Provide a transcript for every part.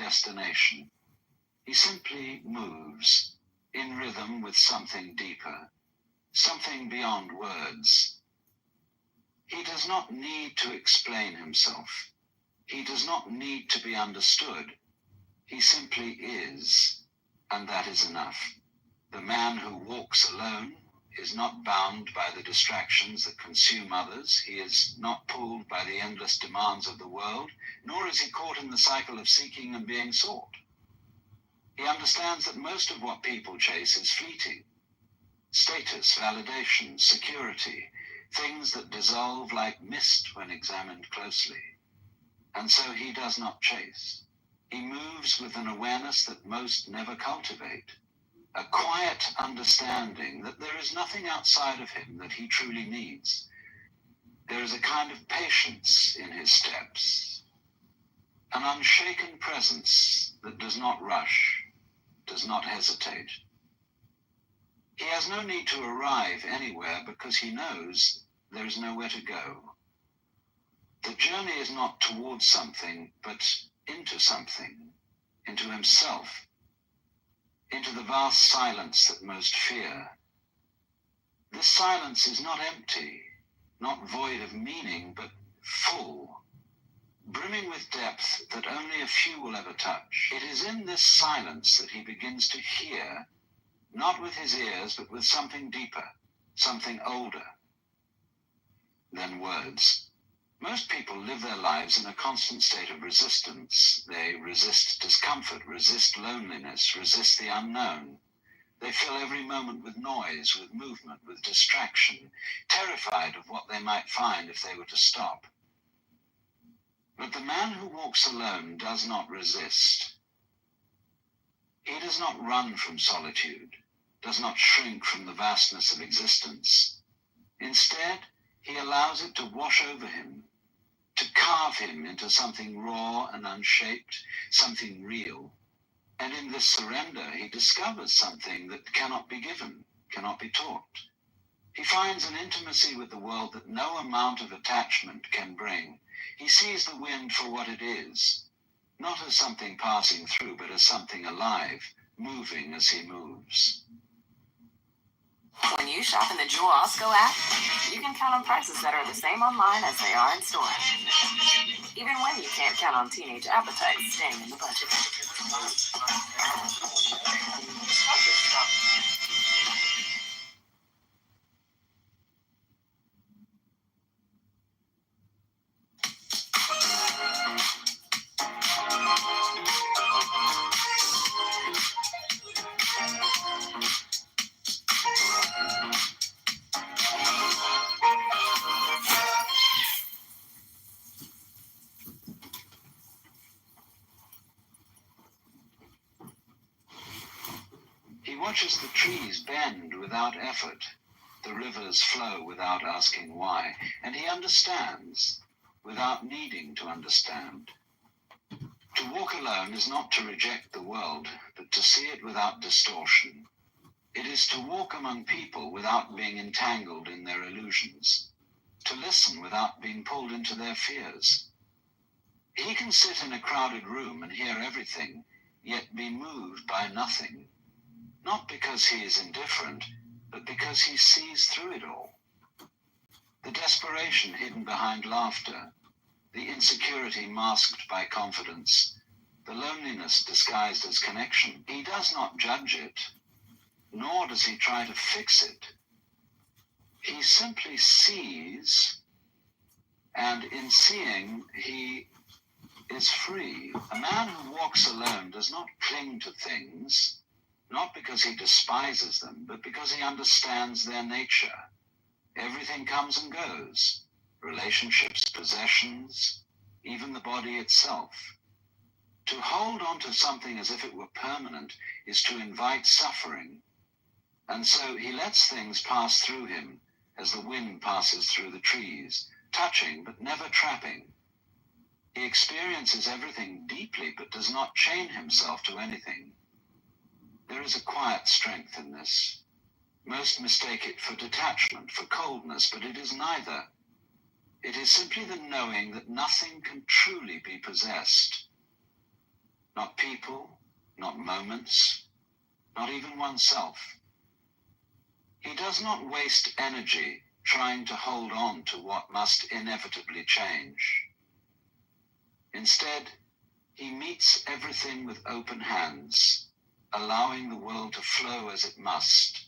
destination. He simply moves, in rhythm with something deeper, something beyond words. He does not need to explain himself. He does not need to be understood. He simply is, and that is enough. The man who walks alone is not bound by the distractions that consume others. He is not pulled by the endless demands of the world, nor is he caught in the cycle of seeking and being sought. He understands that most of what people chase is fleeting. Status, validation, security, things that dissolve like mist when examined closely. And so he does not chase. He moves with an awareness that most never cultivate. A quiet understanding that there is nothing outside of him that he truly needs. There is a kind of patience in his steps, an unshaken presence that does not rush, does not hesitate. He has no need to arrive anywhere because he knows there is nowhere to go. The journey is not towards something, but into something, into himself, into the vast silence that most fear. This silence is not empty, not void of meaning, but full, brimming with depth that only a few will ever touch. It is in this silence that he begins to hear, not with his ears, but with something deeper, something older than words. Most people live their lives in a constant state of resistance. They resist discomfort, resist loneliness, resist the unknown. They fill every moment with noise, with movement, with distraction, terrified of what they might find if they were to stop. But the man who walks alone does not resist. He does not run from solitude, does not shrink from the vastness of existence. Instead, he allows it to wash over him, to carve him into something raw and unshaped, something real. And in this surrender, he discovers something that cannot be given, cannot be taught. He finds an intimacy with the world that no amount of attachment can bring. He sees the wind for what it is, not as something passing through, but as something alive, moving as he moves. When you shop in the Jewel Osco app, you can count on prices that are the same online as they are in store. Even when you can't count on teenage appetites staying in the budget. He watches the trees bend without effort, the rivers flow without asking why, and he understands without needing to understand. To walk alone is not to reject the world, but to see it without distortion. It is to walk among people without being entangled in their illusions, to listen without being pulled into their fears. He can sit in a crowded room and hear everything, yet be moved by nothing. Not because he is indifferent, but because he sees through it all. The desperation hidden behind laughter, the insecurity masked by confidence, the loneliness disguised as connection. He does not judge it, nor does he try to fix it. He simply sees, and in seeing, he is free. A man who walks alone does not cling to things, not because he despises them, but because he understands their nature. Everything comes and goes, relationships, possessions, even the body itself. To hold on to something as if it were permanent is to invite suffering. And so he lets things pass through him as the wind passes through the trees, touching but never trapping. He experiences everything deeply but does not chain himself to anything. There is a quiet strength in this. Most mistake it for detachment, for coldness, but it is neither. It is simply the knowing that nothing can truly be possessed. Not people, not moments, not even oneself. He does not waste energy trying to hold on to what must inevitably change. Instead, he meets everything with open hands, allowing the world to flow as it must,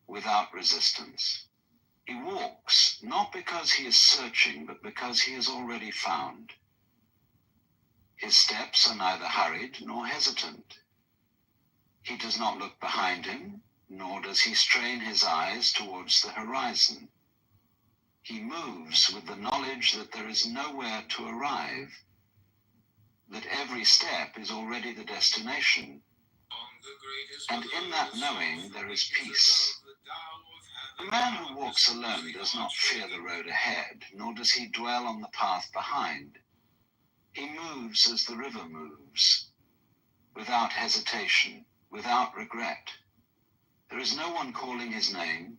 without resistance. He walks, not because he is searching, but because he has already found. His steps are neither hurried nor hesitant. He does not look behind him, nor does he strain his eyes towards the horizon. He moves with the knowledge that there is nowhere to arrive, that every step is already the destination. And in that knowing there is peace. The man who walks alone does not fear the road ahead, nor does he dwell on the path behind. He moves as the river moves, without hesitation, without regret. There is no one calling his name,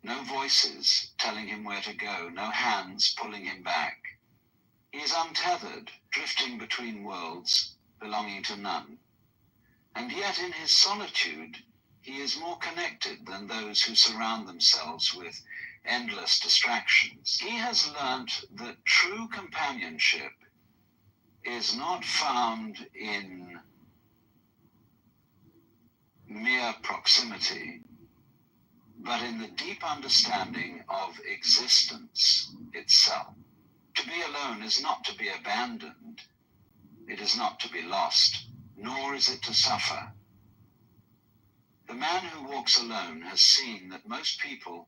no voices telling him where to go, no hands pulling him back. He is untethered, drifting between worlds, belonging to none. And yet in his solitude, he is more connected than those who surround themselves with endless distractions. He has learnt that true companionship is not found in mere proximity, but in the deep understanding of existence itself. To be alone is not to be abandoned. It is not to be lost, nor is it to suffer. The man who walks alone has seen that most people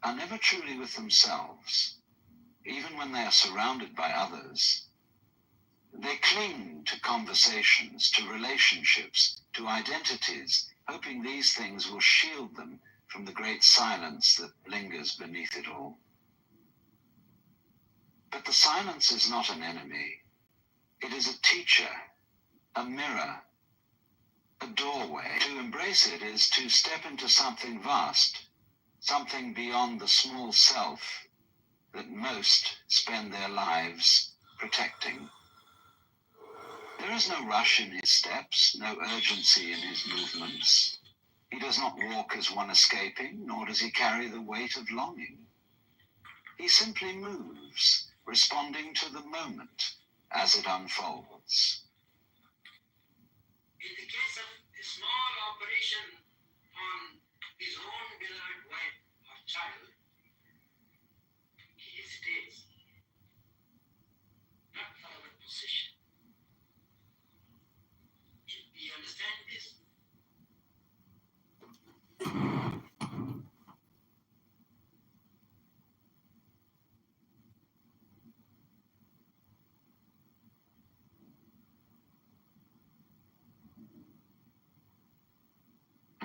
are never truly with themselves, even when they are surrounded by others. They cling to conversations, to relationships, to identities, hoping these things will shield them from the great silence that lingers beneath it all. But the silence is not an enemy. It is a teacher, a mirror, a doorway. To embrace it is to step into something vast, something beyond the small self that most spend their lives protecting. There is no rush in his steps, no urgency in his movements. He does not walk as one escaping, nor does he carry the weight of longing. He simply moves, responding to the moment as it unfolds. In the case of a small operation on his own beloved wife or child, he hesitates, not for our position. Do you understand this?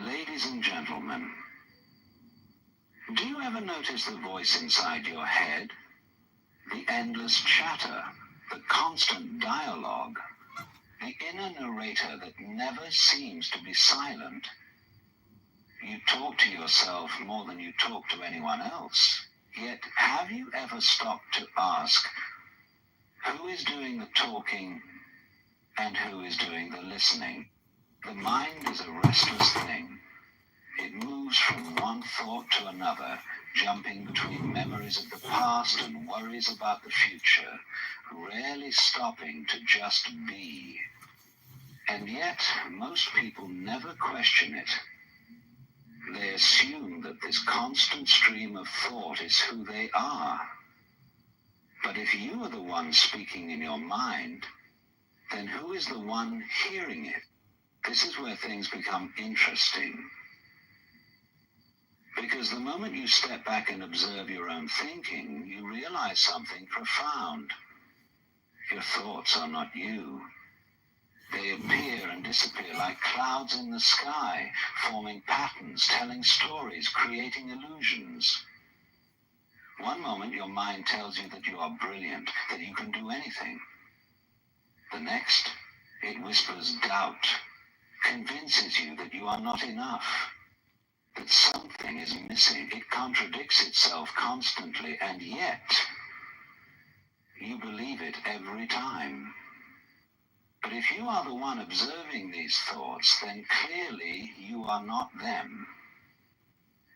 Ladies and gentlemen, do you ever notice the voice inside your head? The endless chatter, the constant dialogue, the inner narrator that never seems to be silent. You talk to yourself more than you talk to anyone else. Yet, have you ever stopped to ask, who is doing the talking and who is doing the listening? The mind is a restless thing. It moves from one thought to another, jumping between memories of the past and worries about the future, rarely stopping to just be. And yet, most people never question it. They assume that this constant stream of thought is who they are. But if you are the one speaking in your mind, then who is the one hearing it? This is where things become interesting. Because the moment you step back and observe your own thinking, you realize something profound. Your thoughts are not you. They appear and disappear like clouds in the sky, forming patterns, telling stories, creating illusions. One moment your mind tells you that you are brilliant, that you can do anything. The next, it whispers doubt, convinces you that you are not enough, that something is missing. It contradicts itself constantly, and yet you believe it every time. But if you are the one observing these thoughts, then clearly you are not them.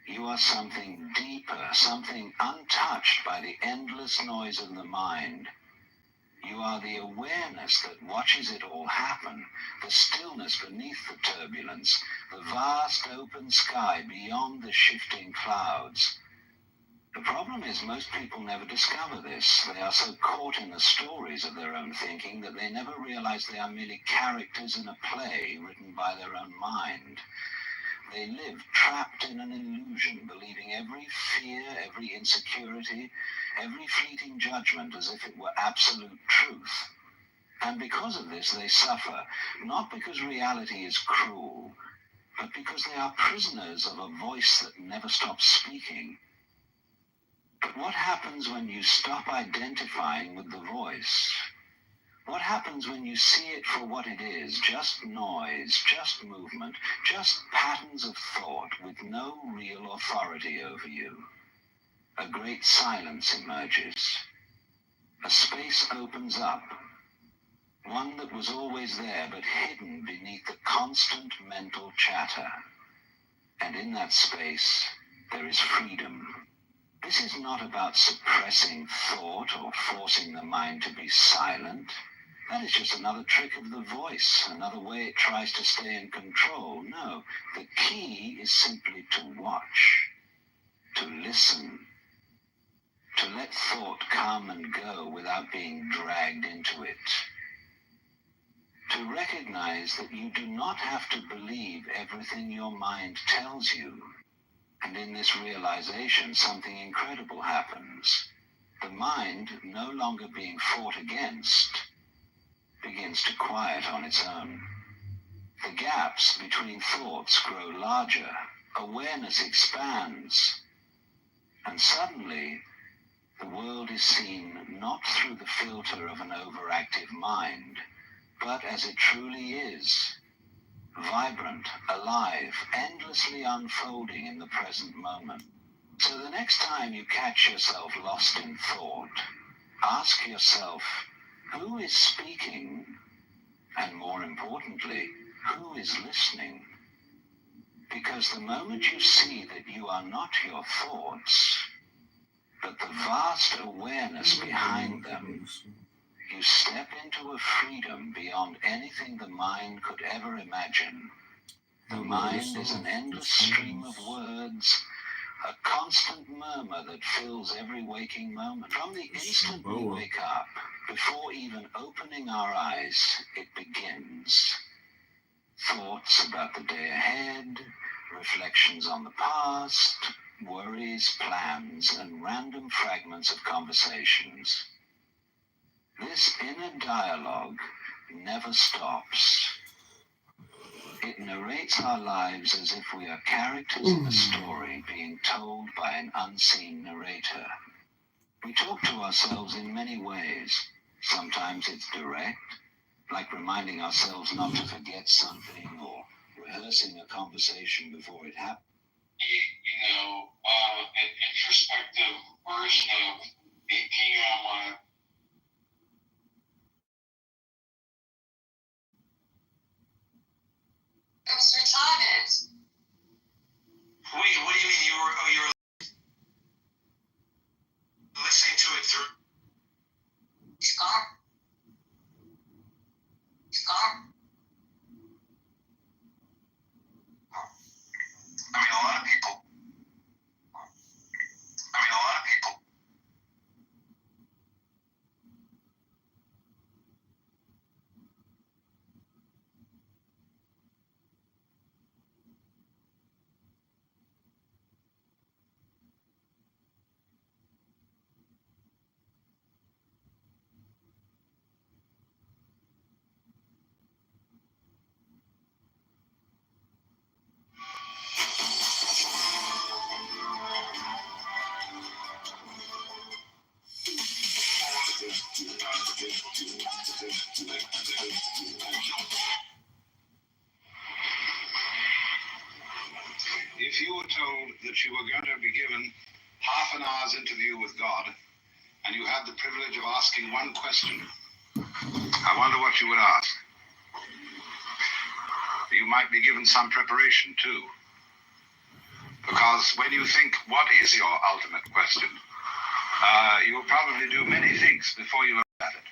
You are something deeper, something untouched by the endless noise of the mind. You are the awareness that watches it all happen, the stillness beneath the turbulence, the vast open sky beyond the shifting clouds. The problem is most people never discover this. They are so caught in the stories of their own thinking that they never realize they are merely characters in a play written by their own mind. They live trapped in an illusion, believing every fear, every insecurity, every fleeting judgment as if it were absolute truth. And because of this, they suffer, not because reality is cruel, but because they are prisoners of a voice that never stops speaking. But what happens when you stop identifying with the voice? What happens when you see it for what it is, just noise, just movement, just patterns of thought with no real authority over you? A great silence emerges. A space opens up, one that was always there but hidden beneath the constant mental chatter. And in that space, there is freedom. This is not about suppressing thought or forcing the mind to be silent. That is just another trick of the voice, another way it tries to stay in control. No, the key is simply to watch, to listen, to let thought come and go without being dragged into it. To recognize that you do not have to believe everything your mind tells you. And in this realization, something incredible happens. The mind, no longer being fought against, begins to quiet on its own. The gaps between thoughts grow larger, awareness expands, and suddenly the world is seen not through the filter of an overactive mind, but as it truly is, vibrant, alive, endlessly unfolding in the present moment. So the next time you catch yourself lost in thought, ask yourself, who is speaking? And more importantly, who is listening? Because the moment you see that you are not your thoughts, but the vast awareness behind them, you step into a freedom beyond anything the mind could ever imagine. The mind is an endless stream of words, a constant murmur that fills every waking moment. From the instant we wake up, before even opening our eyes, it begins. Thoughts about the day ahead, reflections on the past, worries, plans, and random fragments of conversations. This inner dialogue never stops. It narrates our lives as if we are characters in a story being told by an unseen narrator. We talk to ourselves in many ways. Sometimes it's direct, like reminding ourselves not to forget something or rehearsing a conversation before it happens. An introspective version of 8 p.m. It was retarded. Wait, what do you mean? You were listening to it through? He's gone. He's gone. I mean, a lot of people. If you were told that you were going to be given half an hour's interview with God, and you had the privilege of asking one question, I wonder what you would ask. you might be given some preparation too. Because when you think, what is your ultimate question, you'll probably do many things before you look at it.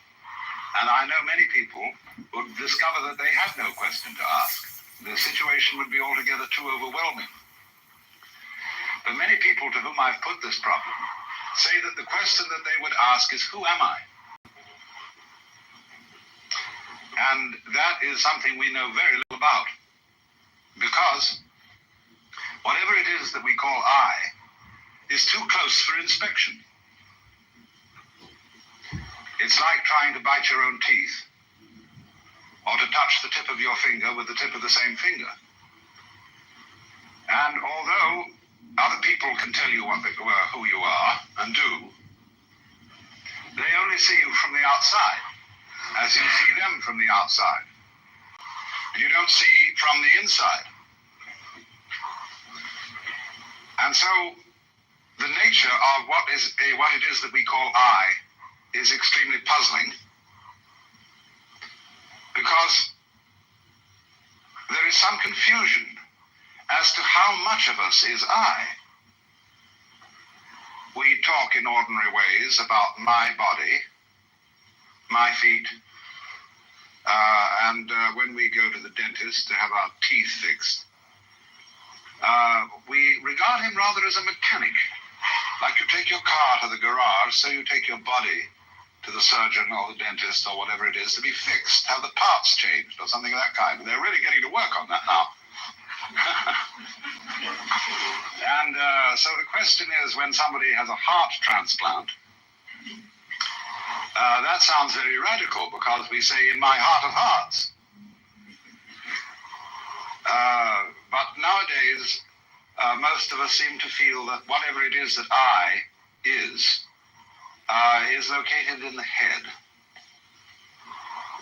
And I know many people would discover that they had no question to ask. The situation would be altogether too overwhelming. But many people to whom I've put this problem say that the question that they would ask is, who am I? And that is something we know very little about. Because whatever it is that we call I is too close for inspection. It's like trying to bite your own teeth, or to touch the tip of your finger with the tip of the same finger. And although other people can tell you who you are and do, they only see you from the outside, as you see them from the outside. You don't see from the inside. And so the nature of what it is that we call I is extremely puzzling, because there is some confusion as to how much of us is I. We talk in ordinary ways about my body, my feet, and when we go to the dentist to have our teeth fixed, we regard him rather as a mechanic. Like you take your car to the garage, so you take your body to the surgeon or the dentist or whatever it is to be fixed, have the parts changed or something of that kind. And they're really getting to work on that now. And so the question is, when somebody has a heart transplant, that sounds very radical, because we say, in my heart of hearts. But nowadays, most of us seem to feel that whatever it is that I is located in the head.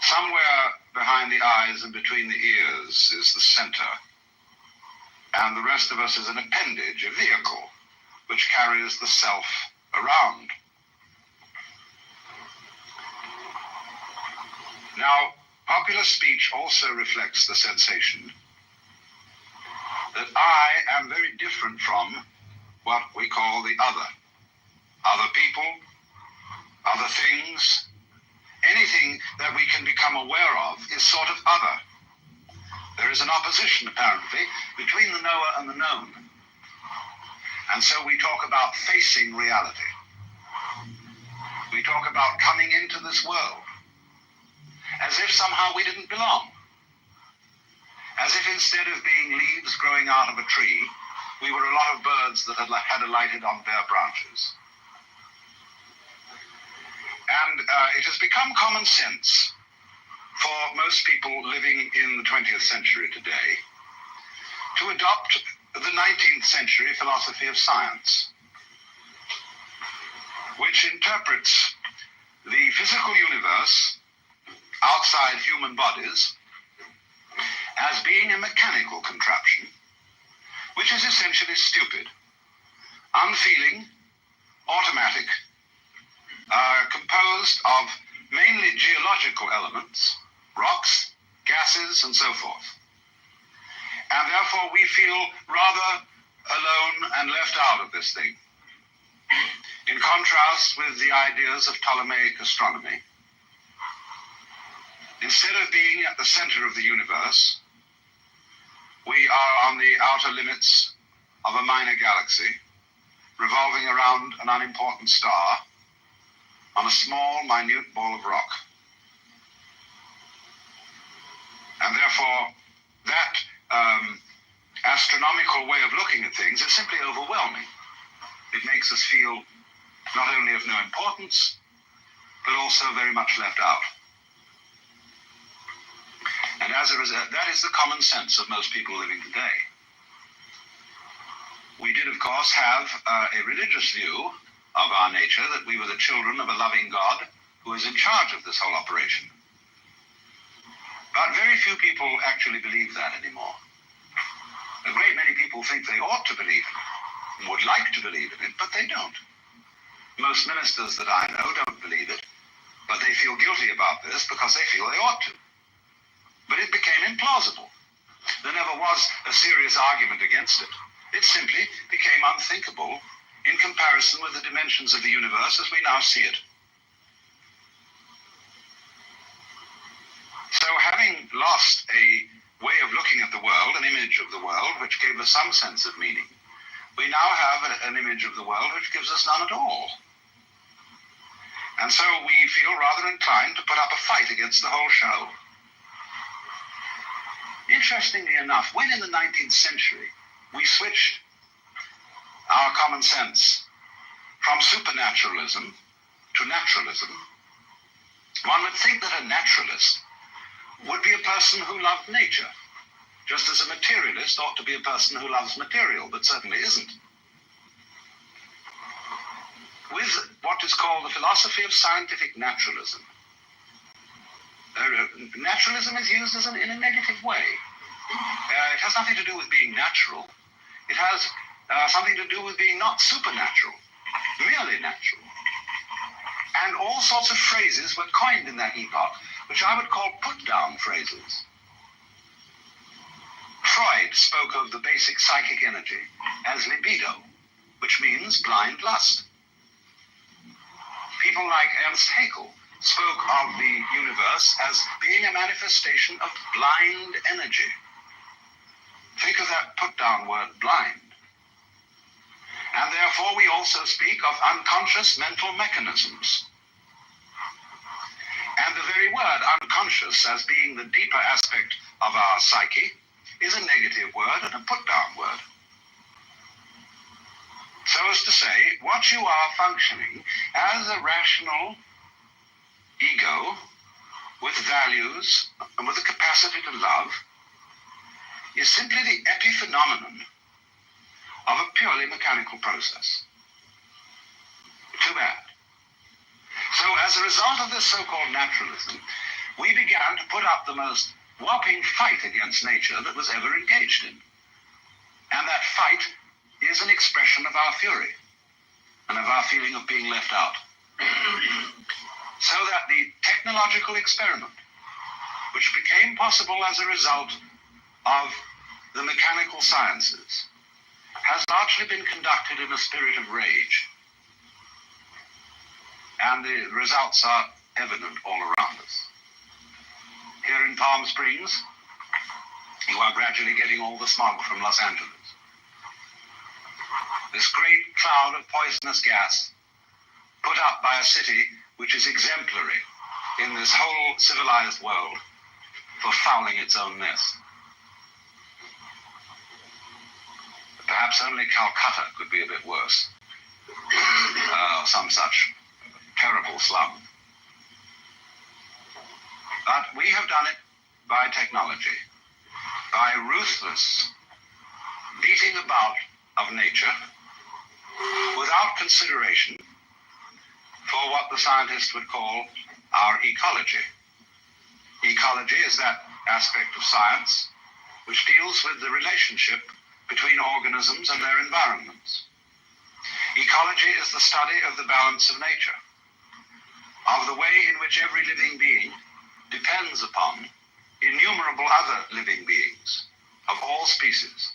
Somewhere behind the eyes and between the ears is the center. And the rest of us is an appendage, a vehicle, which carries the self around. Now, popular speech also reflects the sensation that I am very different from what we call the other. Other people, other things, anything that we can become aware of is sort of other. There is an opposition, apparently, between the knower and the known. And so we talk about facing reality. We talk about coming into this world as if somehow we didn't belong. As if instead of being leaves growing out of a tree, we were a lot of birds that had alighted on bare branches. And it has become common sense for most people living in the 20th century today to adopt the 19th century philosophy of science, which interprets the physical universe outside human bodies as being a mechanical contraption, which is essentially stupid, unfeeling, automatic, composed of mainly geological elements, rocks, gases, and so forth. And therefore we feel rather alone and left out of this thing. In contrast with the ideas of Ptolemaic astronomy, instead of being at the center of the universe, we are on the outer limits of a minor galaxy, revolving around an unimportant star on a small, minute ball of rock. And therefore, that astronomical way of looking at things is simply overwhelming. It makes us feel not only of no importance, but also very much left out. And as a result, that is the common sense of most people living today. We did, of course, have a religious view of our nature, that we were the children of a loving God who is in charge of this whole operation. But very few people actually believe that anymore. A great many people think they ought to believe it, and would like to believe in it, but they don't. Most ministers that I know don't believe it, but they feel guilty about this because they feel they ought to. But it became implausible. There never was a serious argument against it. It simply became unthinkable in comparison with the dimensions of the universe as we now see it. So having lost a way of looking at the world, an image of the world, which gave us some sense of meaning, we now have an image of the world which gives us none at all. And so we feel rather inclined to put up a fight against the whole show. Interestingly enough, when in the 19th century we switched our common sense from supernaturalism to naturalism, one would think that a naturalist would be a person who loved nature, just as a materialist ought to be a person who loves material, but certainly isn't. With what is called the philosophy of scientific naturalism, naturalism is used in a negative way. It has nothing to do with being natural. It has something to do with being not supernatural, merely natural. And all sorts of phrases were coined in that epoch, which I would call put-down phrases. Freud spoke of the basic psychic energy as libido, which means blind lust. People like Ernst Haeckel spoke of the universe as being a manifestation of blind energy. Think of that put-down word, blind. And therefore we also speak of unconscious mental mechanisms. And the very word unconscious, as being the deeper aspect of our psyche, is a negative word and a put-down word. So as to say, what you are functioning as a rational ego with values and with the capacity to love is simply the epiphenomenon of a purely mechanical process. Too bad. So as a result of this so-called naturalism, we began to put up the most whopping fight against nature that was ever engaged in. And that fight is an expression of our fury and of our feeling of being left out. So that the technological experiment, which became possible as a result of the mechanical sciences, has largely been conducted in a spirit of rage. And the results are evident all around us. Here in Palm Springs, you are gradually getting all the smog from Los Angeles. This great cloud of poisonous gas put up by a city which is exemplary in this whole civilized world for fouling its own nest. Perhaps only Calcutta could be a bit worse. Some such terrible slum. But we have done it by technology, by ruthless beating about of nature without consideration for what the scientist would call our ecology. Ecology is that aspect of science which deals with the relationship between organisms and their environments. Ecology is the study of the balance of nature, of the way in which every living being depends upon innumerable other living beings of all species,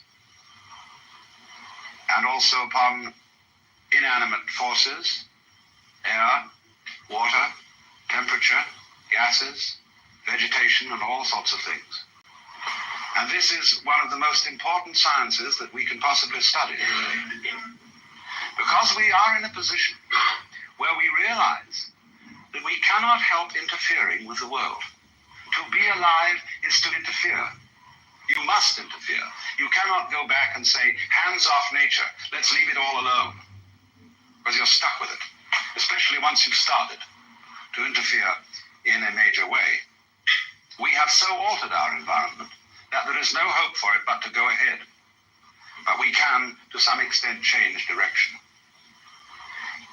and also upon inanimate forces, air, water, temperature, gases, vegetation, and all sorts of things. And this is one of the most important sciences that we can possibly study today. Because we are in a position where we realize that we cannot help interfering with the world. To be alive is to interfere. You must interfere. You cannot go back and say, hands off nature, let's leave it all alone. Because you're stuck with it, especially once you've started to interfere in a major way. We have so altered our environment that there is no hope for it but to go ahead. But we can, to some extent, change direction.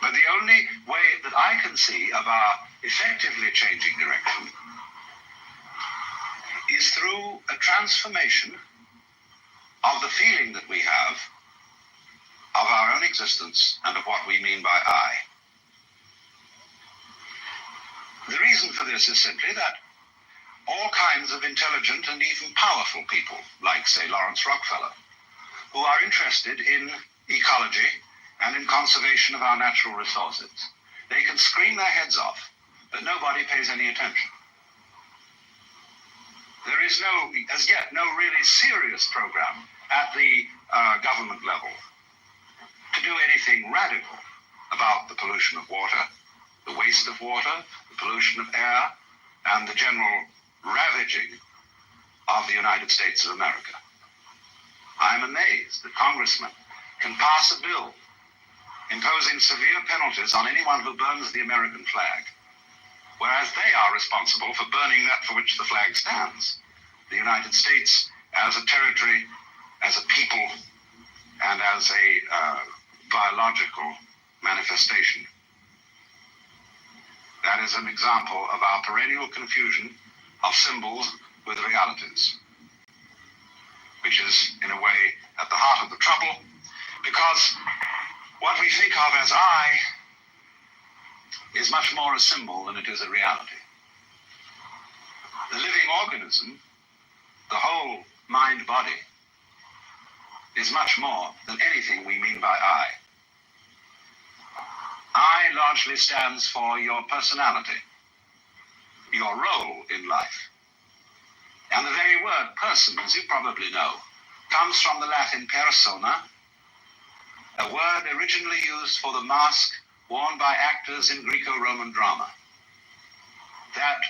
But the only way that I can see of our effectively changing direction is through a transformation of the feeling that we have of our own existence and of what we mean by I. The reason for this is simply that all kinds of intelligent and even powerful people, like, say, Lawrence Rockefeller, who are interested in ecology and in conservation of our natural resources. They can scream their heads off, but nobody pays any attention. There is as yet, no really serious program at the government level to do anything radical about the pollution of water, the waste of water, the pollution of air, and the general ravaging of the United States of America. I'm amazed that congressmen can pass a bill imposing severe penalties on anyone who burns the American flag, whereas they are responsible for burning that for which the flag stands, the United States as a territory, as a people, and as a biological manifestation. That is an example of our perennial confusion of symbols with realities, which is, in a way, at the heart of the trouble, because what we think of as I is much more a symbol than it is a reality. The living organism, the whole mind-body, is much more than anything we mean by I. I largely stands for your personality, your role in life. And the very word person, as you probably know, comes from the Latin persona, a word originally used for the mask worn by actors in Greco-Roman drama. That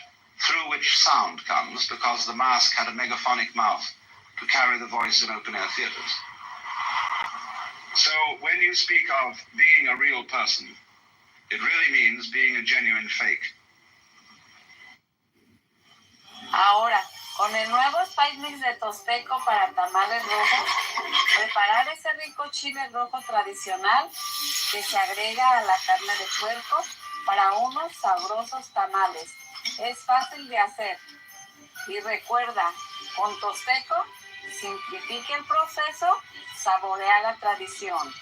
through which sound comes, because the mask had a megaphonic mouth to carry the voice in open-air theaters. So when you speak of being a real person, it really means being a genuine fake. Ahora, con el nuevo spice mix de tosteco para tamales rojos, preparar ese rico chile rojo tradicional que se agrega a la carne de puerco para unos sabrosos tamales. Es fácil de hacer. Y recuerda, con tosteco, simplifique el proceso, saborea la tradición.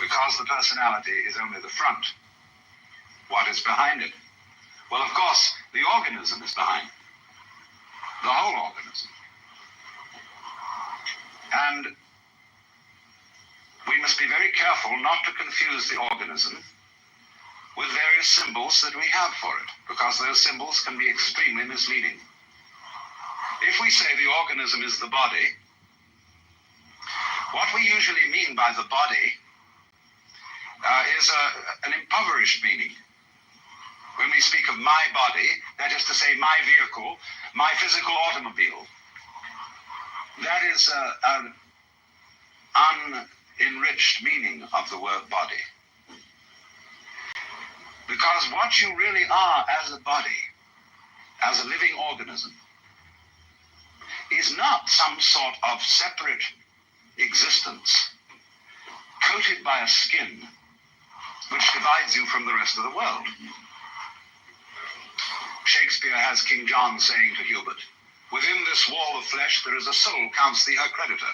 Because the personality is only the front. What is behind it? Well, of course, the organism is behind. The whole organism. And we must be very careful not to confuse the organism with various symbols that we have for it, because those symbols can be extremely misleading. If we say the organism is the body, what we usually mean by the body is an impoverished meaning. When we speak of my body, that is to say my vehicle, my physical automobile, that is an unenriched meaning of the word body. Because what you really are as a body, as a living organism, is not some sort of separate existence coated by a skin which divides you from the rest of the world. Shakespeare has King John saying to Hubert, "Within this wall of flesh there is a soul, counts thee her creditor."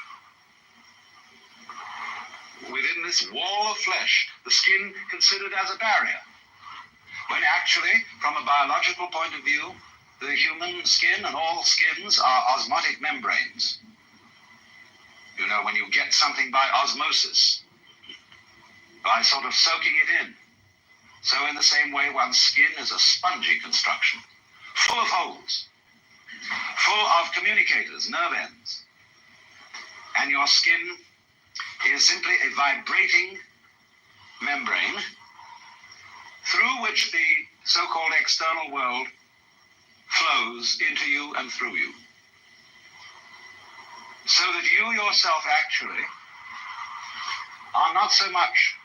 Within this wall of flesh, the skin considered as a barrier, when actually, from a biological point of view, the human skin and all skins are osmotic membranes. You know, when you get something by osmosis, by sort of soaking it in. So in the same way, one's skin is a spongy construction, full of holes, full of communicators, nerve ends. And your skin is simply a vibrating membrane through which the so-called external world flows into you and through you. So that you yourself actually are not so much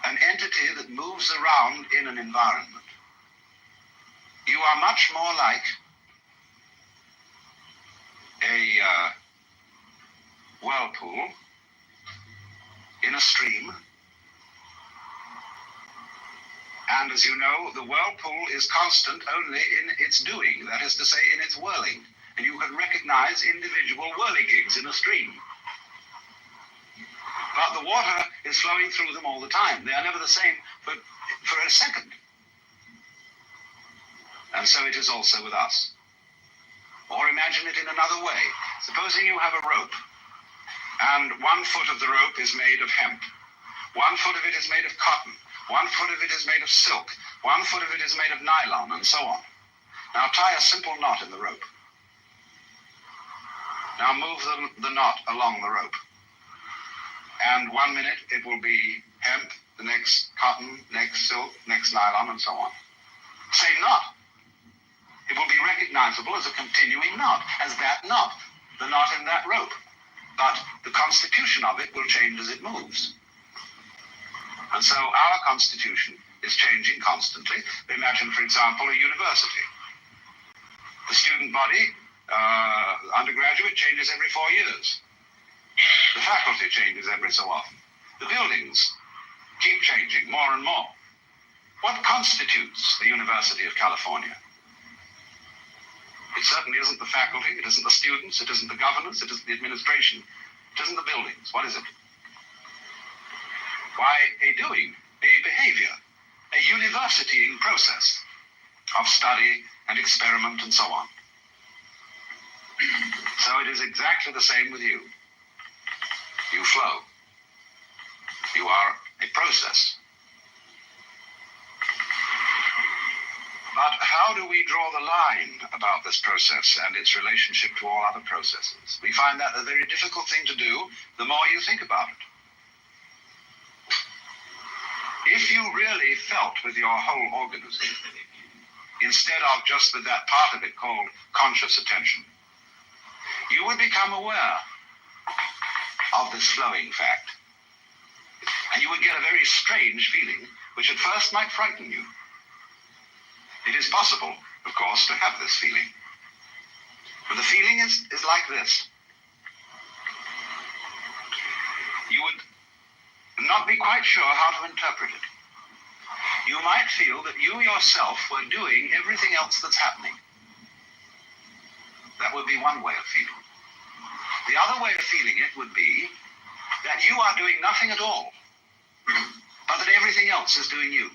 an entity that moves around in an environment. You are much more like a whirlpool in a stream, And as you know, the whirlpool is constant only in its doing, that is to say, in its whirling. And you can recognize individual whirligigs in a stream. But the water is flowing through them all the time. They are never the same for a second. And so it is also with us. Or imagine it in another way. Supposing you have a rope, and 1 foot of the rope is made of hemp. 1 foot of it is made of cotton. 1 foot of it is made of silk. 1 foot of it is made of nylon, and so on. Now tie a simple knot in the rope. Now move the knot along the rope. And 1 minute it will be hemp, the next cotton, next silk, next nylon, and so on. Same knot. It will be recognizable as a continuing knot, as that knot, the knot in that rope. But the constitution of it will change as it moves. And so our constitution is changing constantly. Imagine, for example, a university. The student body, undergraduate, changes every 4 years. The faculty changes every so often. The buildings keep changing more and more. What constitutes the University of California? It certainly isn't the faculty, it isn't the students, it isn't the governors, it isn't the administration, it isn't the buildings. What is it? Why, a doing, a behavior, a universitying process of study and experiment and so on. So it is exactly the same with you. You flow. You are a process. But how do we draw the line about this process and its relationship to all other processes? We find that a very difficult thing to do the more you think about it. If you really felt with your whole organism, instead of just with that part of it called conscious attention, you would become aware of this flowing fact. And you would get a very strange feeling, which at first might frighten you. It is possible, of course, to have this feeling. But the feeling is like this. You would not be quite sure how to interpret it. You might feel that you yourself were doing everything else that's happening. That would be one way of feeling. The other way of feeling it would be that you are doing nothing at all, but that everything else is doing you.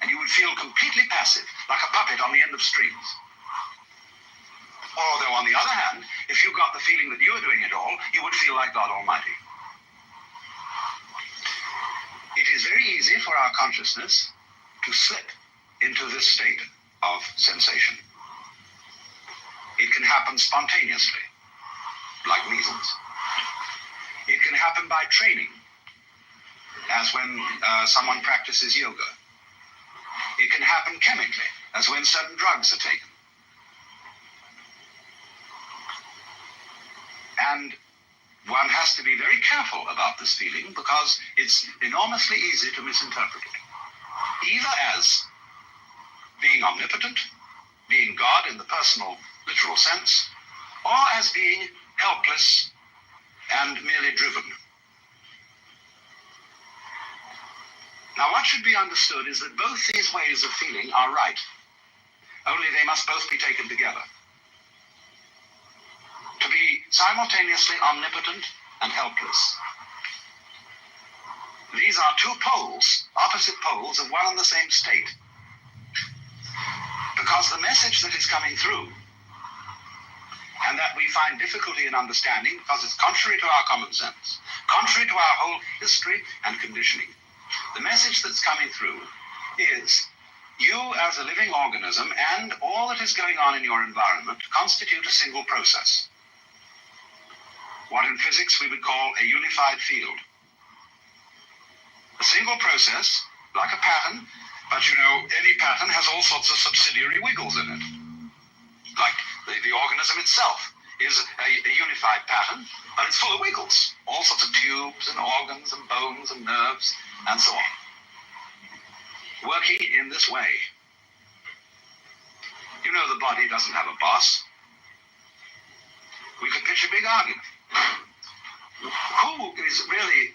And you would feel completely passive, like a puppet on the end of strings. Although, on the other hand, if you got the feeling that you were doing it all, you would feel like God Almighty. It is very easy for our consciousness to slip into this state of sensation. It can happen spontaneously, like measles. It can happen by training, as when someone practices yoga. It can happen chemically, as when certain drugs are taken. And one has to be very careful about this feeling because it's enormously easy to misinterpret it. Either as being omnipotent, being God in the personal, literal sense, or as being helpless and merely driven. Now, what should be understood is that both these ways of feeling are right, only they must both be taken together. To be simultaneously omnipotent and helpless. These are two poles, opposite poles of one and the same state. Because the message that is coming through, and that we find difficulty in understanding because it's contrary to our common sense, contrary to our whole history and conditioning, the message that's coming through is you as a living organism and all that is going on in your environment constitute a single process. What in physics we would call a unified field. A single process, like a pattern, but you know, any pattern has all sorts of subsidiary wiggles in it. Like the organism itself is a unified pattern, but it's full of wiggles. All sorts of tubes and organs and bones and nerves and so on. Working in this way. You know the body doesn't have a boss. We could pitch a big argument. Who is really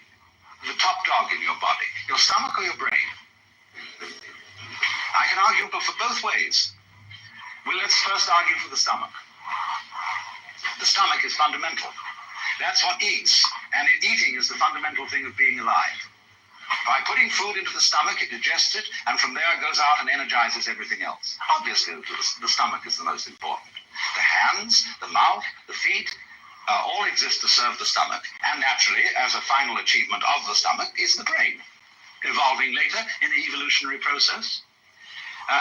the top dog in your body, your stomach or your brain? I can argue for both ways. Well, let's first argue for the stomach. The stomach is fundamental. That's what eats, and eating is the fundamental thing of being alive. By putting food into the stomach, it digests it, and from there it goes out and energizes everything else. Obviously, the stomach is the most important. The hands, the mouth, the feet, all exist to serve the stomach, and naturally, as a final achievement of the stomach, is the brain, evolving later in the evolutionary process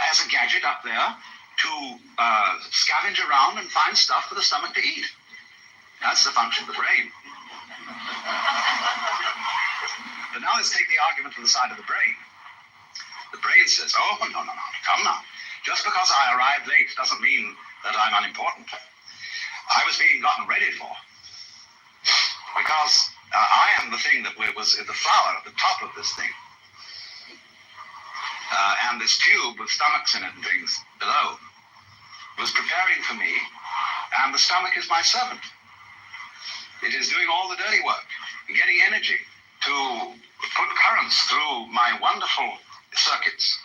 as a gadget up there to scavenge around and find stuff for the stomach to eat. That's the function of the brain. But now let's take the argument from the side of the brain. The brain says, oh, no, come now. Just because I arrived late doesn't mean that I'm unimportant. I was being gotten ready for. Because I am the thing that was the flower at the top of this thing. And this tube with stomachs in it and things below was preparing for me, and the stomach is my servant. It is doing all the dirty work, getting energy to put currents through my wonderful circuits,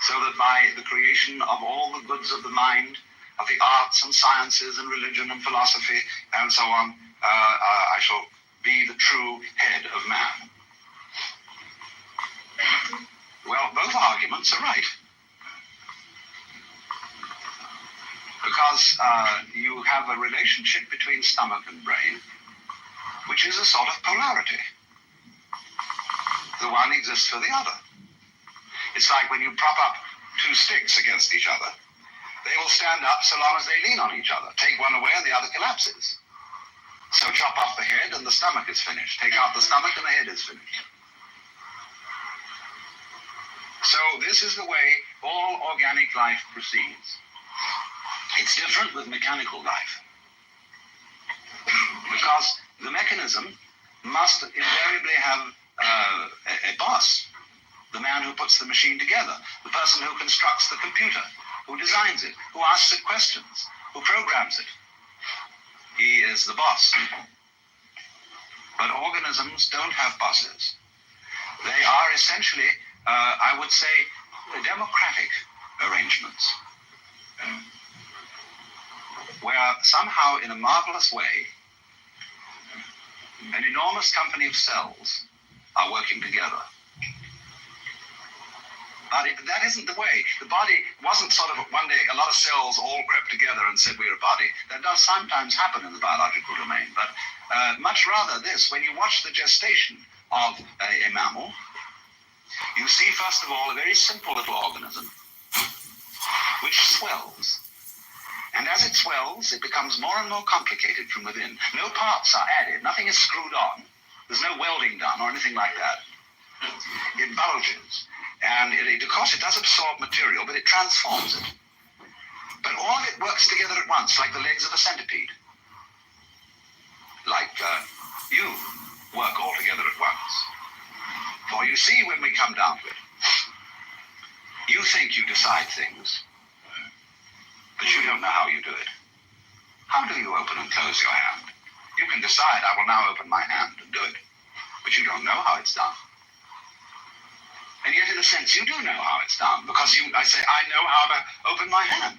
so that by the creation of all the goods of the mind, of the arts and sciences and religion and philosophy and so on, I shall be the true head of man. Well, both arguments are right. Because you have a relationship between stomach and brain, which is a sort of polarity. The one exists for the other. It's like when you prop up two sticks against each other. They will stand up so long as they lean on each other. Take one away and the other collapses. So chop off the head and the stomach is finished. Take out the stomach and the head is finished. So this is the way all organic life proceeds. It's different with mechanical life. Because the mechanism must invariably have a boss. The man who puts the machine together, the person who constructs the computer, who designs it, who asks it questions, who programs it. He is the boss. But organisms don't have bosses. They are essentially, I would say, democratic arrangements, where somehow, in a marvelous way, an enormous company of cells are working together. But that isn't the way. The body wasn't sort of one day a lot of cells all crept together and said we're a body. That does sometimes happen in the biological domain, but much rather this. When you watch the gestation of a mammal, you see first of all a very simple little organism which swells. And as it swells, it becomes more and more complicated from within. No parts are added. Nothing is screwed on. There's no welding done or anything like that. It bulges. And of course, it does absorb material, but it transforms it. But all of it works together at once, like the legs of a centipede. Like you work all together at once. For you see, when we come down to it, you think you decide things, but you don't know how you do it. How do you open and close your hand? You can decide, I will now open my hand and do it, but you don't know how it's done. And yet, in a sense, you do know how it's done, because I say, I know how to open my hand,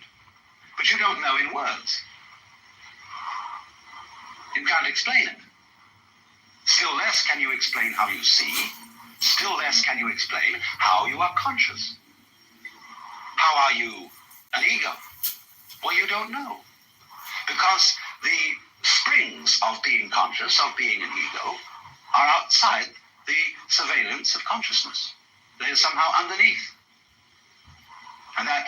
but you don't know in words. You can't explain it. Still less can you explain how you see. Still less can you explain how you are conscious. How are you an ego? Well, you don't know. Because the springs of being conscious, of being an ego, are outside the surveillance of consciousness. They're somehow underneath. And that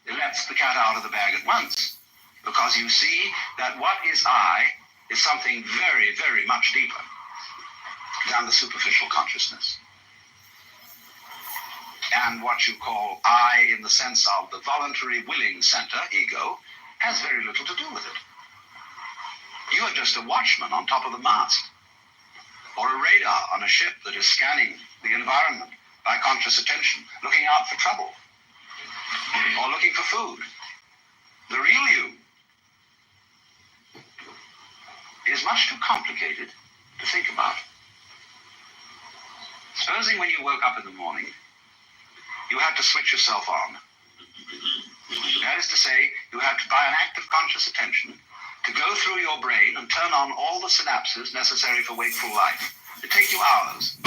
lets the cat out of the bag at once. Because you see that what is I is something very, very much deeper than the superficial consciousness. And what you call I, in the sense of the voluntary willing center, ego, has very little to do with it. You are just a watchman on top of the mast, or a radar on a ship that is scanning the environment by conscious attention, looking out for trouble, or looking for food. The real you is much too complicated to think about. Supposing when you woke up in the morning, you had to switch yourself on. That is to say, you had to, by an act of conscious attention, to go through your brain and turn on all the synapses necessary for wakeful life. It'd take you hours.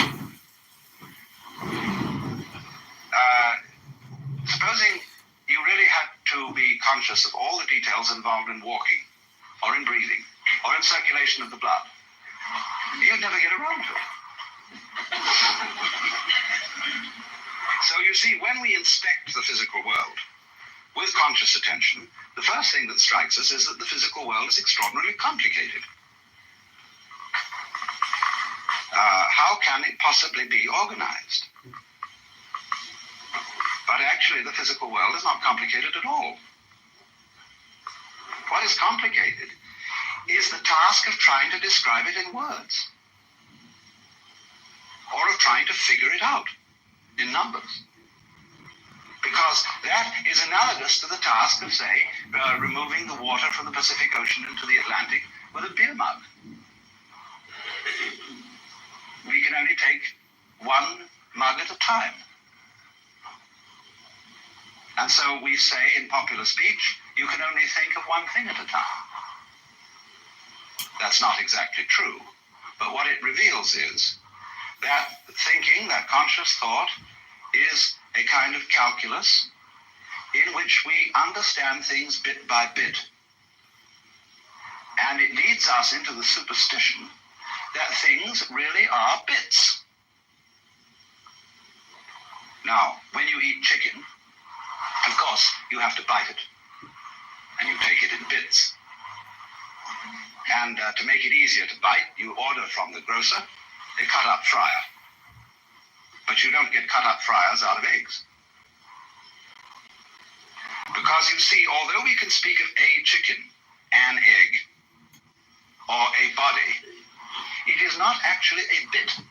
Supposing you really had to be conscious of all the details involved in walking, or in breathing, or in circulation of the blood, you'd never get around to it. So you see, when we inspect the physical world with conscious attention, the first thing that strikes us is that the physical world is extraordinarily complicated. How can it possibly be organized? But actually, the physical world is not complicated at all. What is complicated is the task of trying to describe it in words, or of trying to figure it out in numbers. Because that is analogous to the task of, say, removing the water from the Pacific Ocean into the Atlantic with a beer mug. We can only take one mug at a time. And so we say in popular speech, you can only think of one thing at a time. That's not exactly true, but what it reveals is that thinking, that conscious thought, is a kind of calculus in which we understand things bit by bit. And it leads us into the superstition that things really are bits. Now, when you eat chicken, of course, you have to bite it, and you take it in bits. And to make it easier to bite, you order from the grocer a cut-up fryer. But you don't get cut-up fryers out of eggs. Because you see, although we can speak of a chicken, an egg, or a body, it is not actually a bit.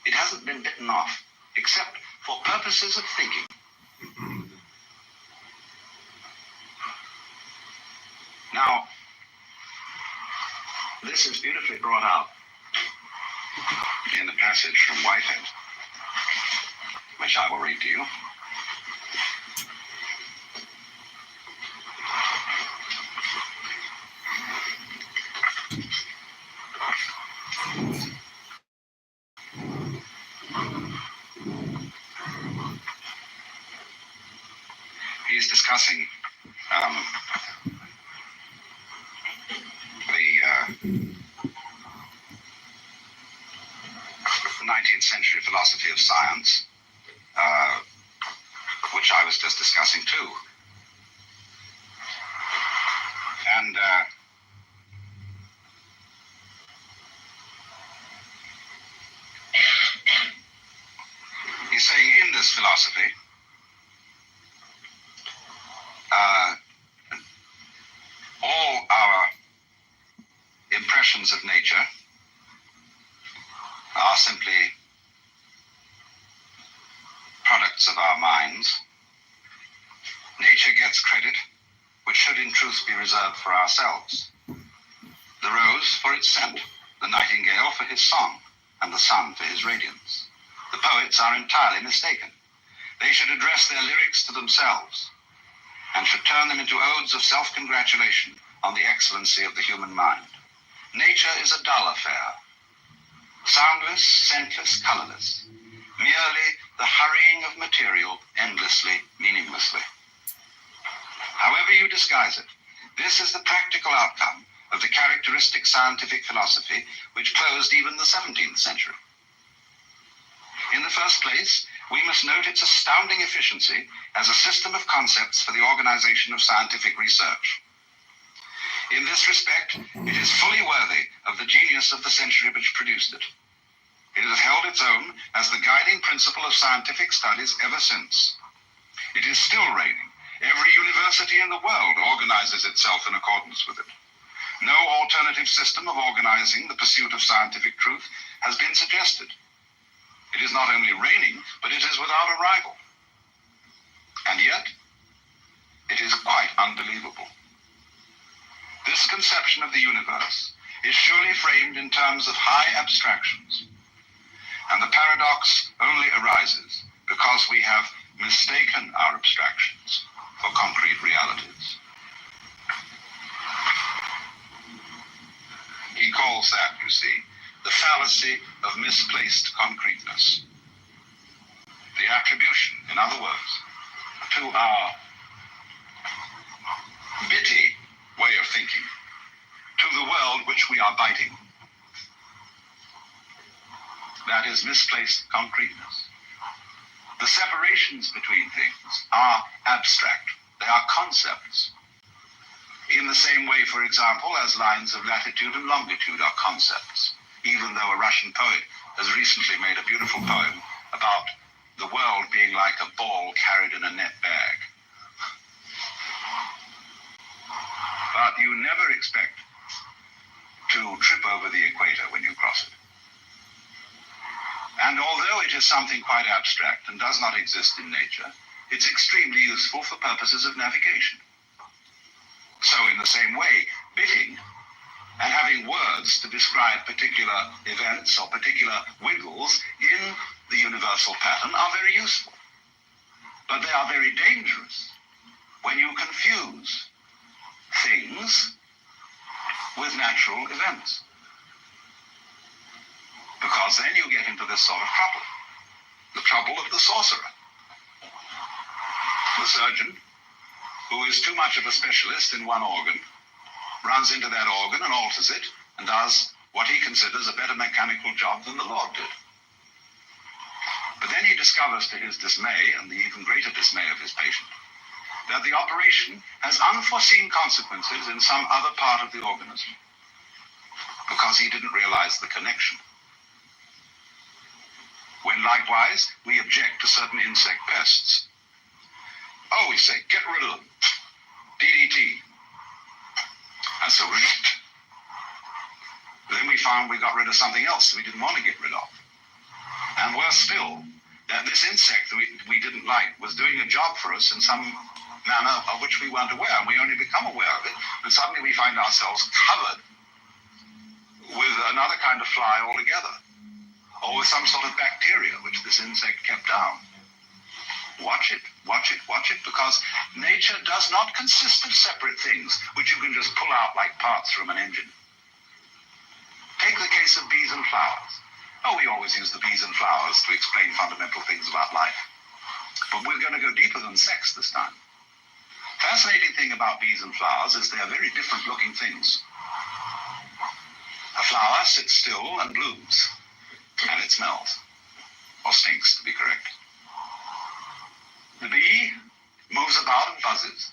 It hasn't been bitten off, except for purposes of thinking. Now, this is beautifully brought out in the passage from Whitehead, which I will read to you. He's discussing the 19th century philosophy of science, which I was just discussing too. And he's saying in this philosophy, all our impressions of nature are simply products of our minds. Nature gets credit which should in truth be reserved for ourselves. The rose for its scent, the nightingale for his song, and the sun for his radiance. The poets are entirely mistaken. They should address their lyrics to themselves, and should turn them into odes of self-congratulation on the excellency of the human mind. Nature is a dull affair, soundless, scentless, colorless, merely the hurrying of material endlessly, meaninglessly. However you disguise it, this is the practical outcome of the characteristic scientific philosophy which closed even the 17th century. In the first place, we must note its astounding efficiency as a system of concepts for the organization of scientific research. In this respect, it is fully worthy of the genius of the century which produced it. It has held its own as the guiding principle of scientific studies ever since. It is still reigning. Every university in the world organizes itself in accordance with it. No alternative system of organizing the pursuit of scientific truth has been suggested. It is not only reigning, but it is without a rival. And yet, it is quite unbelievable. This conception of the universe is surely framed in terms of high abstractions. And the paradox only arises because we have mistaken our abstractions for concrete realities. He calls that, you see, the fallacy of misplaced concreteness. The attribution, in other words, to our bitty way of thinking, to the world which we are biting. That is misplaced concreteness. The separations between things are abstract. They are concepts. In the same way, for example, as lines of latitude and longitude are concepts, even though a Russian poet has recently made a beautiful poem about the world being like a ball carried in a net bag. But you never expect to trip over the equator when you cross it. And although it is something quite abstract and does not exist in nature, it's extremely useful for purposes of navigation. So in the same way, bitting and having words to describe particular events or particular wiggles in the universal pattern are very useful. But they are very dangerous when you confuse things with natural events. Because then you get into this sort of trouble. The trouble of the sorcerer. The surgeon, who is too much of a specialist in one organ, runs into that organ and alters it and does what he considers a better mechanical job than the Lord did. But then he discovers, to his dismay and the even greater dismay of his patient, that the operation has unforeseen consequences in some other part of the organism because he didn't realize the connection. When likewise we object to certain insect pests, we say, get rid of them. DDT. And so then we found we got rid of something else we didn't want to get rid of. And worse still, that this insect that we didn't like was doing a job for us in some manner of which we weren't aware, and we only become aware of it, and suddenly we find ourselves covered with another kind of fly altogether, or with some sort of bacteria which this insect kept down. Watch it, watch it, watch it, because nature does not consist of separate things which you can just pull out like parts from an engine. Take the case of bees and flowers. We always use the bees and flowers to explain fundamental things about life. But we're going to go deeper than sex this time. Fascinating thing about bees and flowers is they are very different looking things. A flower sits still and blooms, and it smells, or stinks to be correct. The bee moves about and buzzes,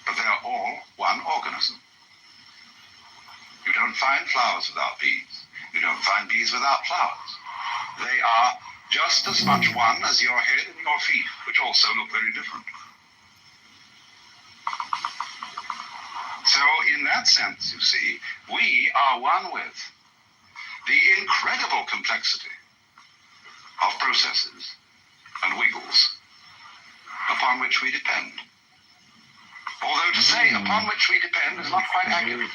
but they are all one organism. You don't find flowers without bees. You don't find bees without flowers. They are just as much one as your head and your feet, which also look very different. So in that sense, you see, we are one with the incredible complexity of processes and wiggles upon which we depend. Although to say upon which we depend is not quite accurate,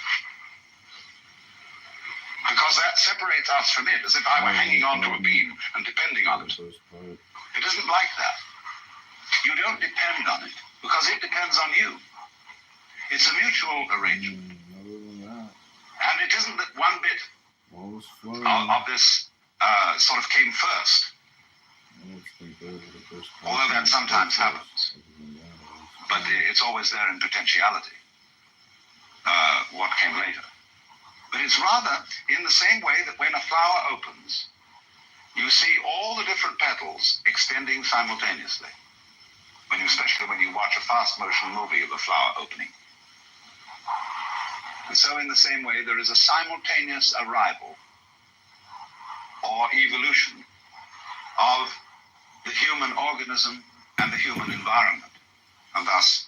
because that separates us from it, as if I were hanging onto a beam and depending on it. It isn't like that. You don't depend on it, because it depends on you. It's a mutual arrangement. And it isn't that one bit of this sort of came first, although that sometimes happens. But it's always there in potentiality, what came later. But it's rather in the same way that when a flower opens, you see all the different petals extending simultaneously, especially when you watch a fast motion movie of a flower opening. And so in the same way, there is a simultaneous arrival or evolution of the human organism and the human environment. And thus,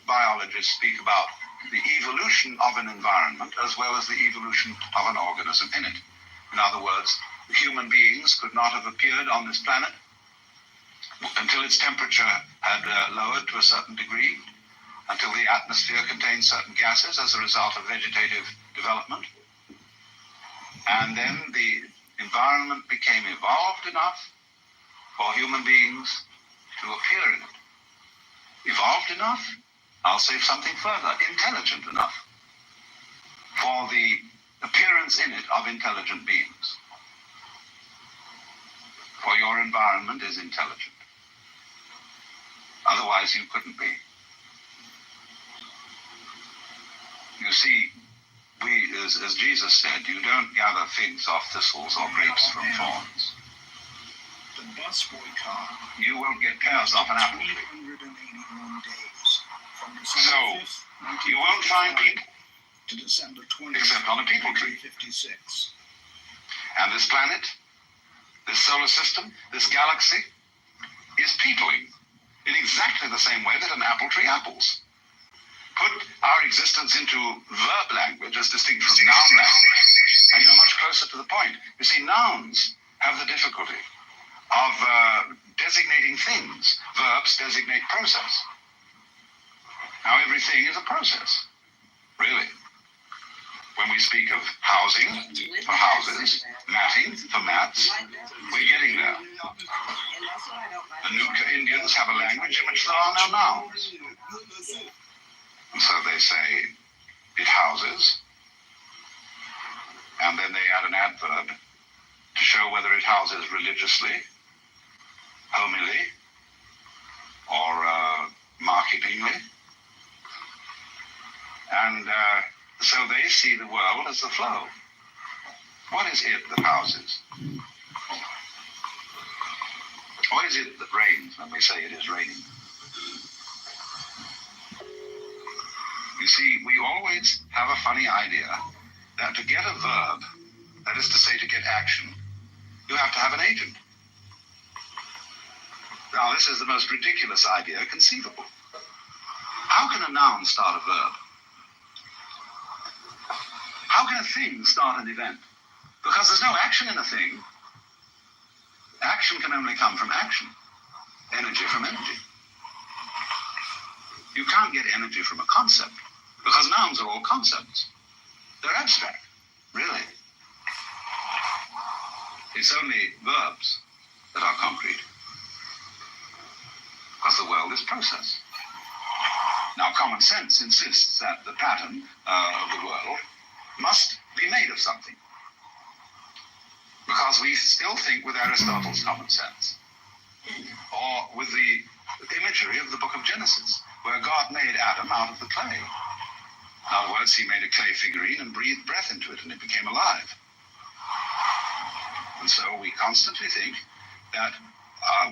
biologists speak about the evolution of an environment as well as the evolution of an organism in it. In other words, human beings could not have appeared on this planet until its temperature had lowered to a certain degree, until the atmosphere contained certain gases as a result of vegetative development. And then the environment became evolved enough for human beings to appear in it. Evolved enough, I'll say something further, intelligent enough for the appearance in it of intelligent beings. For your environment is intelligent. Otherwise you couldn't be. You see, as Jesus said, you don't gather figs off thistles or grapes from thorns. The bus boycott. You won't get pears off an apple tree. 381 days from So, December 5th, you won't find people to December 20th, except on a people tree. 1956. And this planet, this solar system, this galaxy is peopling in exactly the same way that an apple tree apples. Put our existence into verb language as distinct from noun language, and you're much closer to the point. You see, nouns have the difficulty of designating things. Verbs designate process. Now, everything is a process, really. When we speak of housing for houses, matting for mats, we're getting there. The Nuka Indians have a language in which there are no nouns. And so they say, it houses, and then they add an adverb to show whether it houses religiously, homily, or marketingly. And so they see the world as the flow. What is it that houses? What is it that rains when we say it is raining? You see, we always have a funny idea that to get a verb, that is to say to get action, you have to have an agent. Now, this is the most ridiculous idea conceivable. How can a noun start a verb? How can a thing start an event? Because there's no action in a thing. Action can only come from action. Energy from energy. You can't get energy from a concept, because nouns are all concepts. They're abstract, really. It's only verbs that are concrete, because the world is process. Now, common sense insists that the pattern of the world must be made of something, because we still think with Aristotle's common sense, or with the imagery of the book of Genesis, where God made Adam out of the clay. In other words, he made a clay figurine and breathed breath into it, and it became alive. And so we constantly think that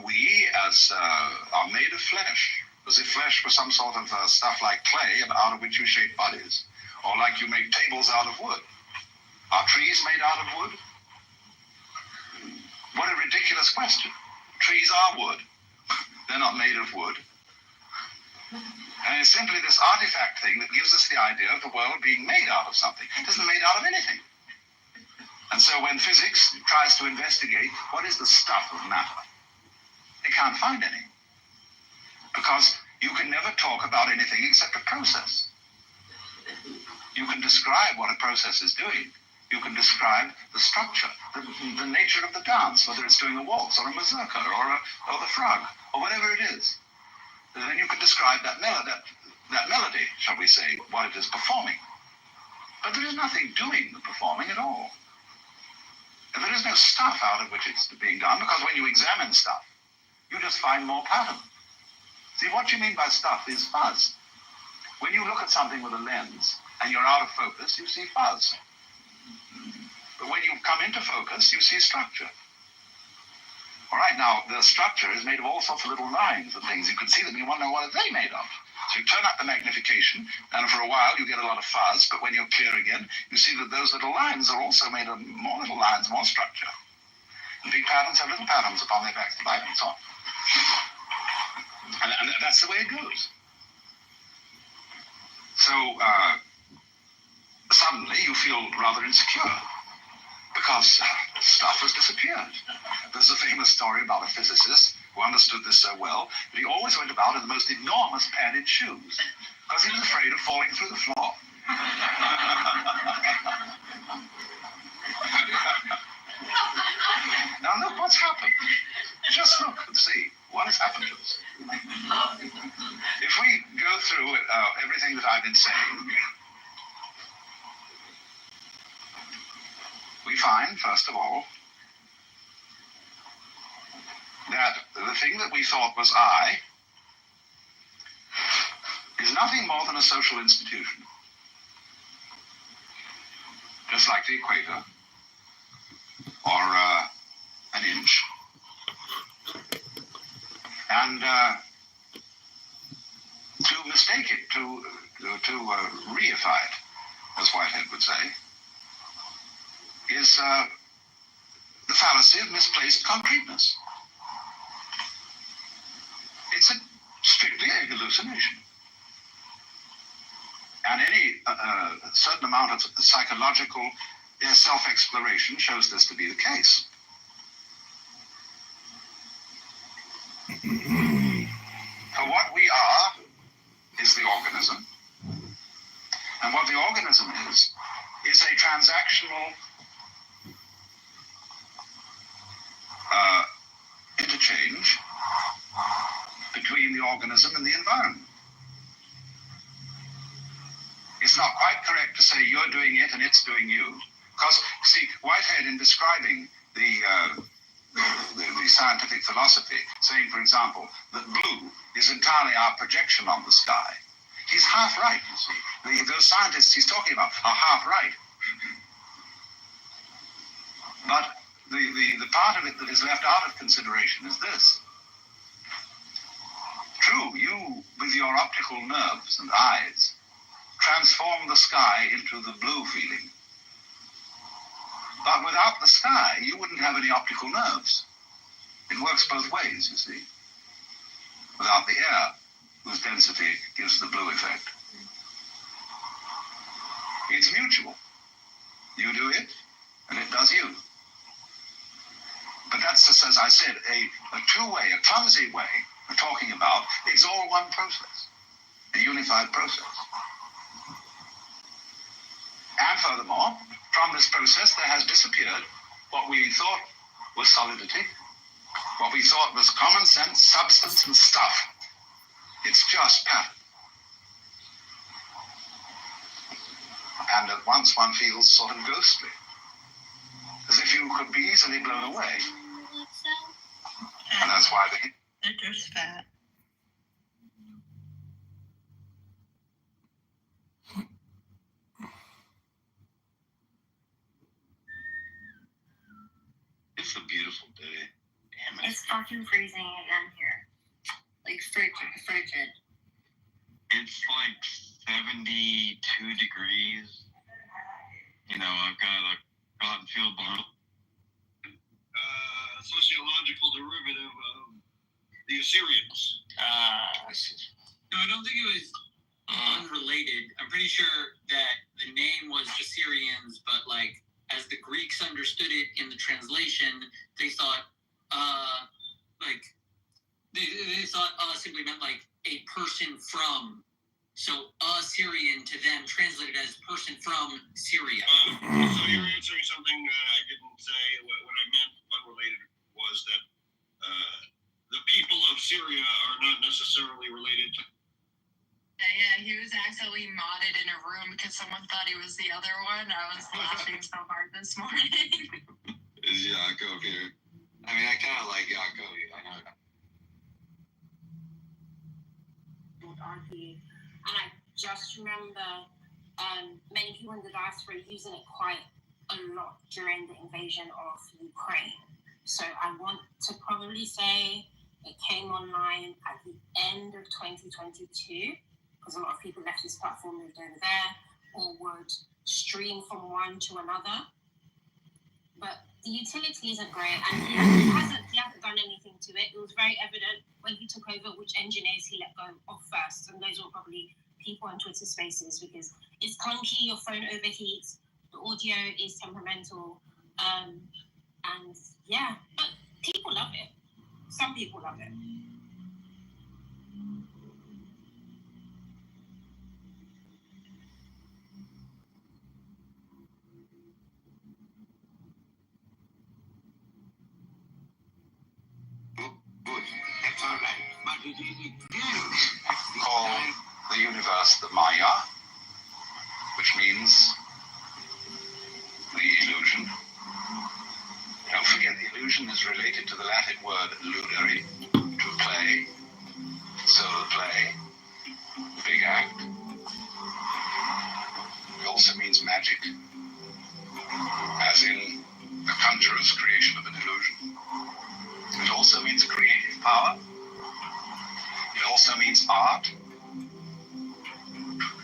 we are made of flesh, as if flesh were some sort of stuff like clay out of which you shape bodies, or like you make tables out of wood. Are trees made out of wood? What a ridiculous question. Trees are wood. They're not made of wood. And it's simply this artifact thing that gives us the idea of the world being made out of something. It isn't made out of anything. And so when physics tries to investigate what is the stuff of matter, they can't find any. Because you can never talk about anything except a process. You can describe what a process is doing. You can describe the structure, the nature of the dance, whether it's doing a waltz or a mazurka or the frog or whatever it is. And then you can describe that melody, shall we say, what it is performing. But there is nothing doing the performing at all. And there is no stuff out of which it's being done, because when you examine stuff, you just find more pattern. See, what you mean by stuff is fuzz. When you look at something with a lens and you're out of focus, you see fuzz. But when you come into focus, you see structure. All right, now, the structure is made of all sorts of little lines and things. You can see them, you want to know what are they made of. So you turn up the magnification, and for a while you get a lot of fuzz, but when you're clear again, you see that those little lines are also made of more little lines, more structure. And big patterns have little patterns upon their backs, and so on. And that's the way it goes. So, suddenly you feel rather insecure, because stuff has disappeared. There's a famous story about a physicist who understood this so well that he always went about in the most enormous padded shoes, because he was afraid of falling through the floor. what's happened? Just look and see what has happened to us. If we go through everything that I've been saying, we find, first of all, that the thing that we thought was I is nothing more than a social institution. Just like the equator, or an inch. And to mistake it, to reify it, as Whitehead would say, is the fallacy of misplaced concreteness. It's strictly a hallucination. And any certain amount of psychological self-exploration shows this to be the case. For what we are is the organism. And what the organism is a transactional interchange between the organism and the environment. It's not quite correct to say you're doing it and it's doing you. Because, see, Whitehead, in describing the scientific philosophy, saying, for example, that blue is entirely our projection on the sky, he's half right, you see. Those scientists he's talking about are half right. But the part of it that is left out of consideration is this. True, you, with your optical nerves and eyes, transform the sky into the blue feeling. But without the sky, you wouldn't have any optical nerves. It works both ways, you see. Without the air, whose density gives the blue effect. It's mutual. You do it, and it does you. But that's, just, as I said, a two-way, a clumsy way of talking about it's all one process, a unified process. And furthermore, from this process there has disappeared what we thought was solidity, what we thought was common sense, substance, and stuff. It's just pattern. And at once one feels sort of ghostly, as if you could be easily blown away. And that's why they're just fat. It's a beautiful day. Damn it. It's fucking freezing again here. Like frigid. It's like 72 degrees. You know, I've got a cotton field bottle. Sociological derivative of the Assyrians. No, I don't think it was unrelated. I'm pretty sure that the name was Assyrians, but like as the Greeks understood it in the translation, they thought they thought simply meant like a person from. So Assyrian to them translated as person from Syria. So you're answering something I didn't say. What I meant unrelated was that the people of Syria are not necessarily related to. Yeah, he was accidentally modded in a room because someone thought he was the other one. I was laughing so hard this morning. Is Yaakov here? I mean, I kind of like Yaakov. I know. Argue. And I just remember many people in the diaspora using it quite a lot during the invasion of Ukraine. So I want to probably say it came online at the end of 2022, because a lot of people left this platform, moved over there, or would stream from one to another. But the utility isn't great, and he hasn't done anything to it. It was very evident when he took over which engineers he let go of first, and those were probably people on Twitter Spaces, because it's clunky, your phone overheats, the audio is temperamental, and yeah, but people love it. Some people love it. Call the universe the Maya, which means the illusion. Don't forget, the illusion is related to the Latin word ludere, to play, solo play, big act. It also means magic, as in the conjurer's creation of an illusion. It also means creative power. It also means art.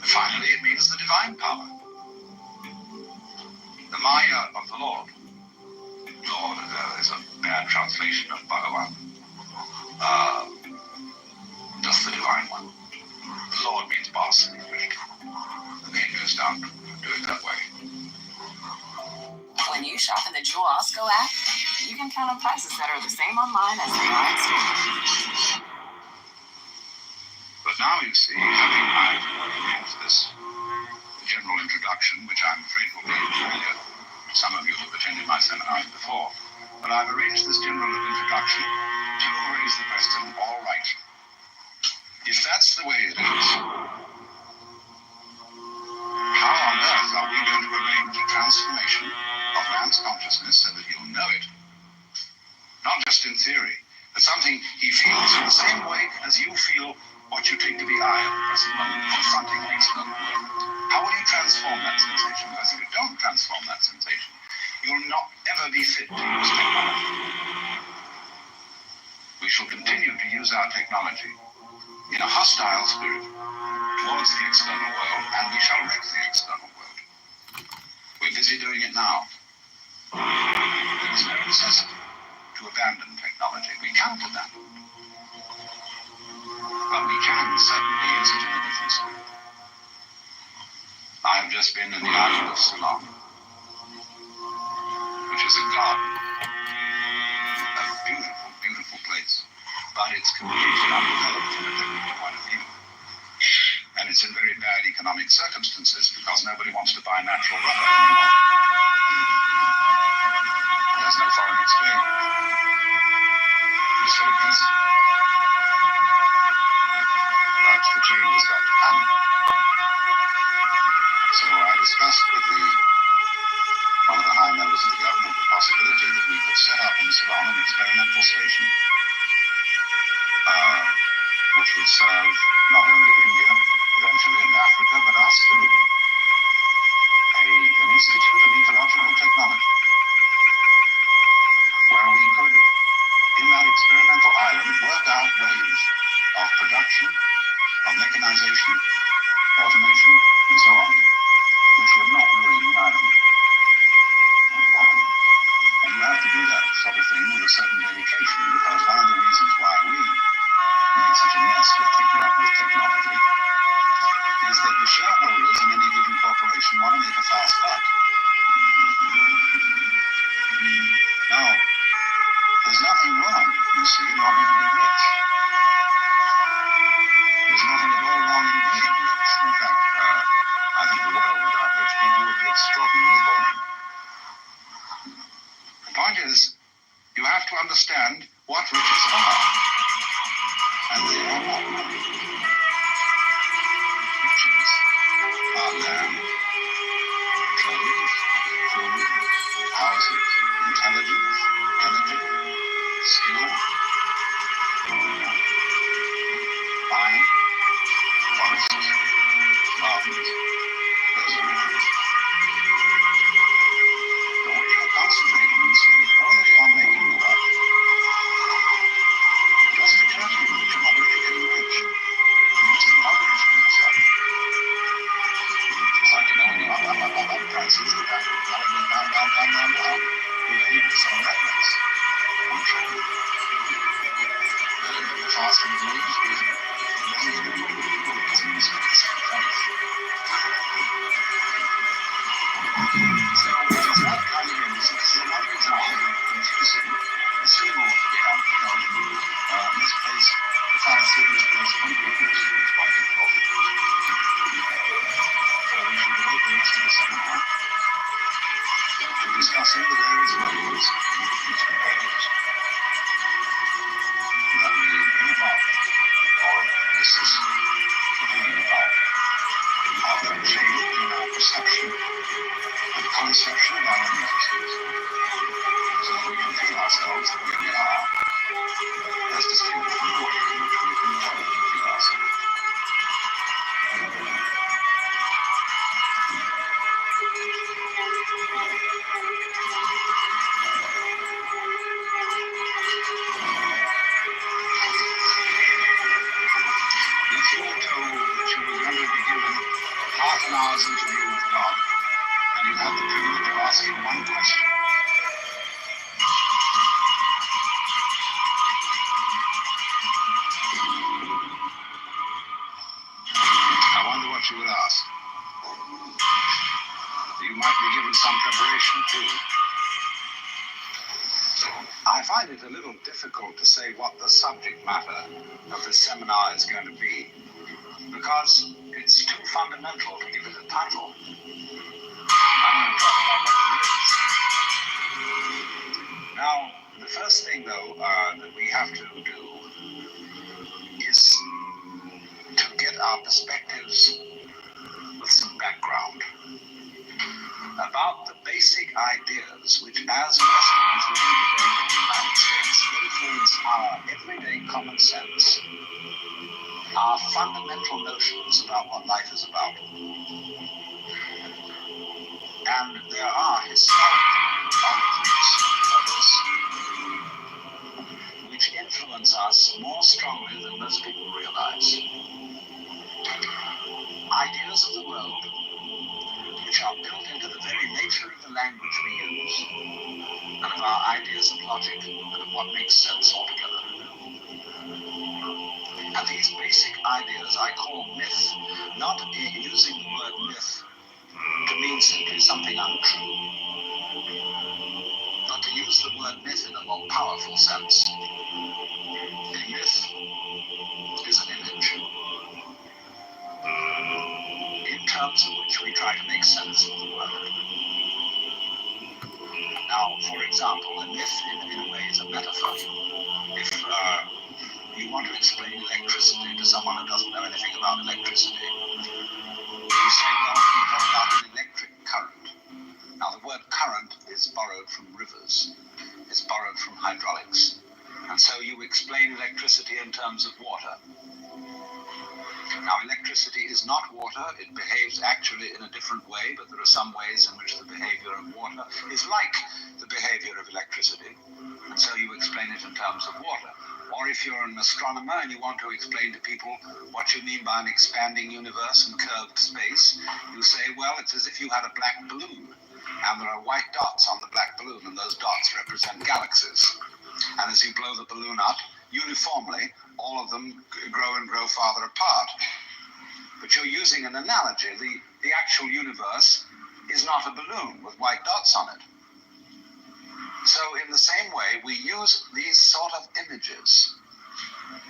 Finally, it means the divine power. The Maya of the Lord. Lord is a bad translation of Bhagavan. Just the divine one. The Lord means boss in English. The name goes down to do it that way. When you shop in the Jewel Osco app, you can count on prices that are the same online as they are in store. But now you see, I've arranged this general introduction, which I'm afraid will be familiar. Some of you have attended my seminars before. But I've arranged this general introduction to raise the question, all right, if that's the way it is, how on earth are we going to arrange a transformation of man's consciousness so that he'll know it? Not just in theory, but something he feels in the same way as you feel what you take to be I at the present moment, confronting an external world. How will you transform that sensation? Because if you don't transform that sensation, you'll not ever be fit to use technology. We shall continue to use our technology in a hostile spirit towards the external world, and we shall wreck the external world. We're busy doing it now. There is no necessity to abandon technology. We can't do that. But we can certainly use it in a different spirit. I have just been in the island of Ceylon, which is a garden, a beautiful, beautiful place, but it's completely undeveloped from a technical point of view. And it's in very bad economic circumstances because nobody wants to buy natural rubber anymore. There's no foreign exchange. It's very peaceful. But the change has got to come. So I discussed with one of the high members of the government the possibility that we could set up in Ceylon an experimental station, which would serve not only India, eventually in Africa, but us too. An institute of ecological technology, where we could, in that experimental island, work out ways of production, of mechanization, automation, and so on, which would not ruin the island. And you have to do that sort of thing with a certain dedication, because one of the reasons why we make such a mess with technology is that the shareholders in any given corporation want to make a fast buck. Now, there's nothing wrong, you see, in wanting to be rich. There's nothing at all wrong in being rich. In fact, I think the world without rich people would be extraordinarily boring. The point is, you have to understand what riches are. And they are not money. Riches are land, clothes, food, houses, intelligence, energy, skill, wine, forests, gardens. Those are riches. But when you're concentrating, you see, only on making wealth, it doesn't occur to you that you're not really getting rich. You're just impoverishing yourself. It's like, when you up prices, the value of the dollar goes down. You're able to sell that race on the trade. The faster it moves, it doesn't get any more people because it moves at the same price. So it's that kind of industry. This is another example of confusing the symbol of the this place, the fallacy of this place, it's quite difficult. So we should devote the rest of the seminar to discussing the various ways in which these proposals that may bring about conception of our own existence, so that we can feel ourselves the way we are, as distinct from the way in which we can know and feel ourselves. If you were told that you were going to be given half an hour's interview with God, and you had the privilege of asking one question, I wonder what you would ask. You might be given some preparation too. I find it a little difficult to say what the subject matter of this seminar is going to be, because it's too fundamental to give it a title. I'm going to talk about what there is. Now, the first thing, though, that we have to do is to get our perspectives with some background about the basic ideas which, as Westerners living today in the United States, influence our everyday common sense, our fundamental notions about what life is about. And there are historical origins for this, which influence us more strongly than most people realize. Ideas of the world, which are built into the very nature of the language we use, and of our ideas of logic, and of what makes sense altogether. And these basic ideas I call myth, not using the word myth to mean simply something untrue, but to use the word myth in a more powerful sense. A myth is an image, in terms of which we try to make sense of the world. Now, for example, a myth in a way is a metaphor. If you want to explain electricity to someone who doesn't know anything about electricity, you say, well, you talk about an electric current. Now, the word current is borrowed from rivers. It's borrowed from hydraulics. And so you explain electricity in terms of water. Now, electricity is not water. It behaves actually in a different way, but there are some ways in which the behavior of water is like the behavior of electricity. And so you explain it in terms of water. Or if you're an astronomer and you want to explain to people what you mean by an expanding universe and curved space, you say, well, it's as if you had a black balloon, and there are white dots on the black balloon, and those dots represent galaxies. And as you blow the balloon up, uniformly, all of them grow and grow farther apart. But you're using an analogy. The actual universe is not a balloon with white dots on it. So in the same way, we use these sort of images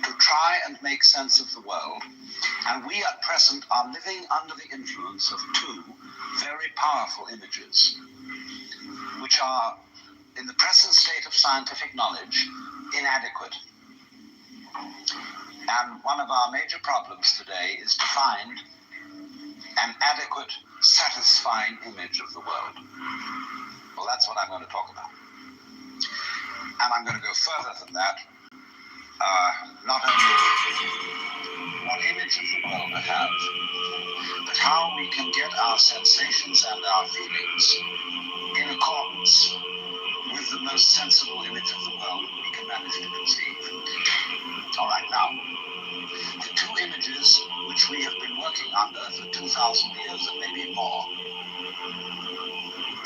to try and make sense of the world, and we at present are living under the influence of two very powerful images, which are, in the present state of scientific knowledge, inadequate. And one of our major problems today is to find an adequate, satisfying image of the world. Well, that's what I'm going to talk about. And I'm going to go further than that. Not only what image of the world to have, but how we can get our sensations and our feelings in accordance with the most sensible image of the world we can manage to conceive. All right, now, the two images which we have been working under for 2,000 years and maybe more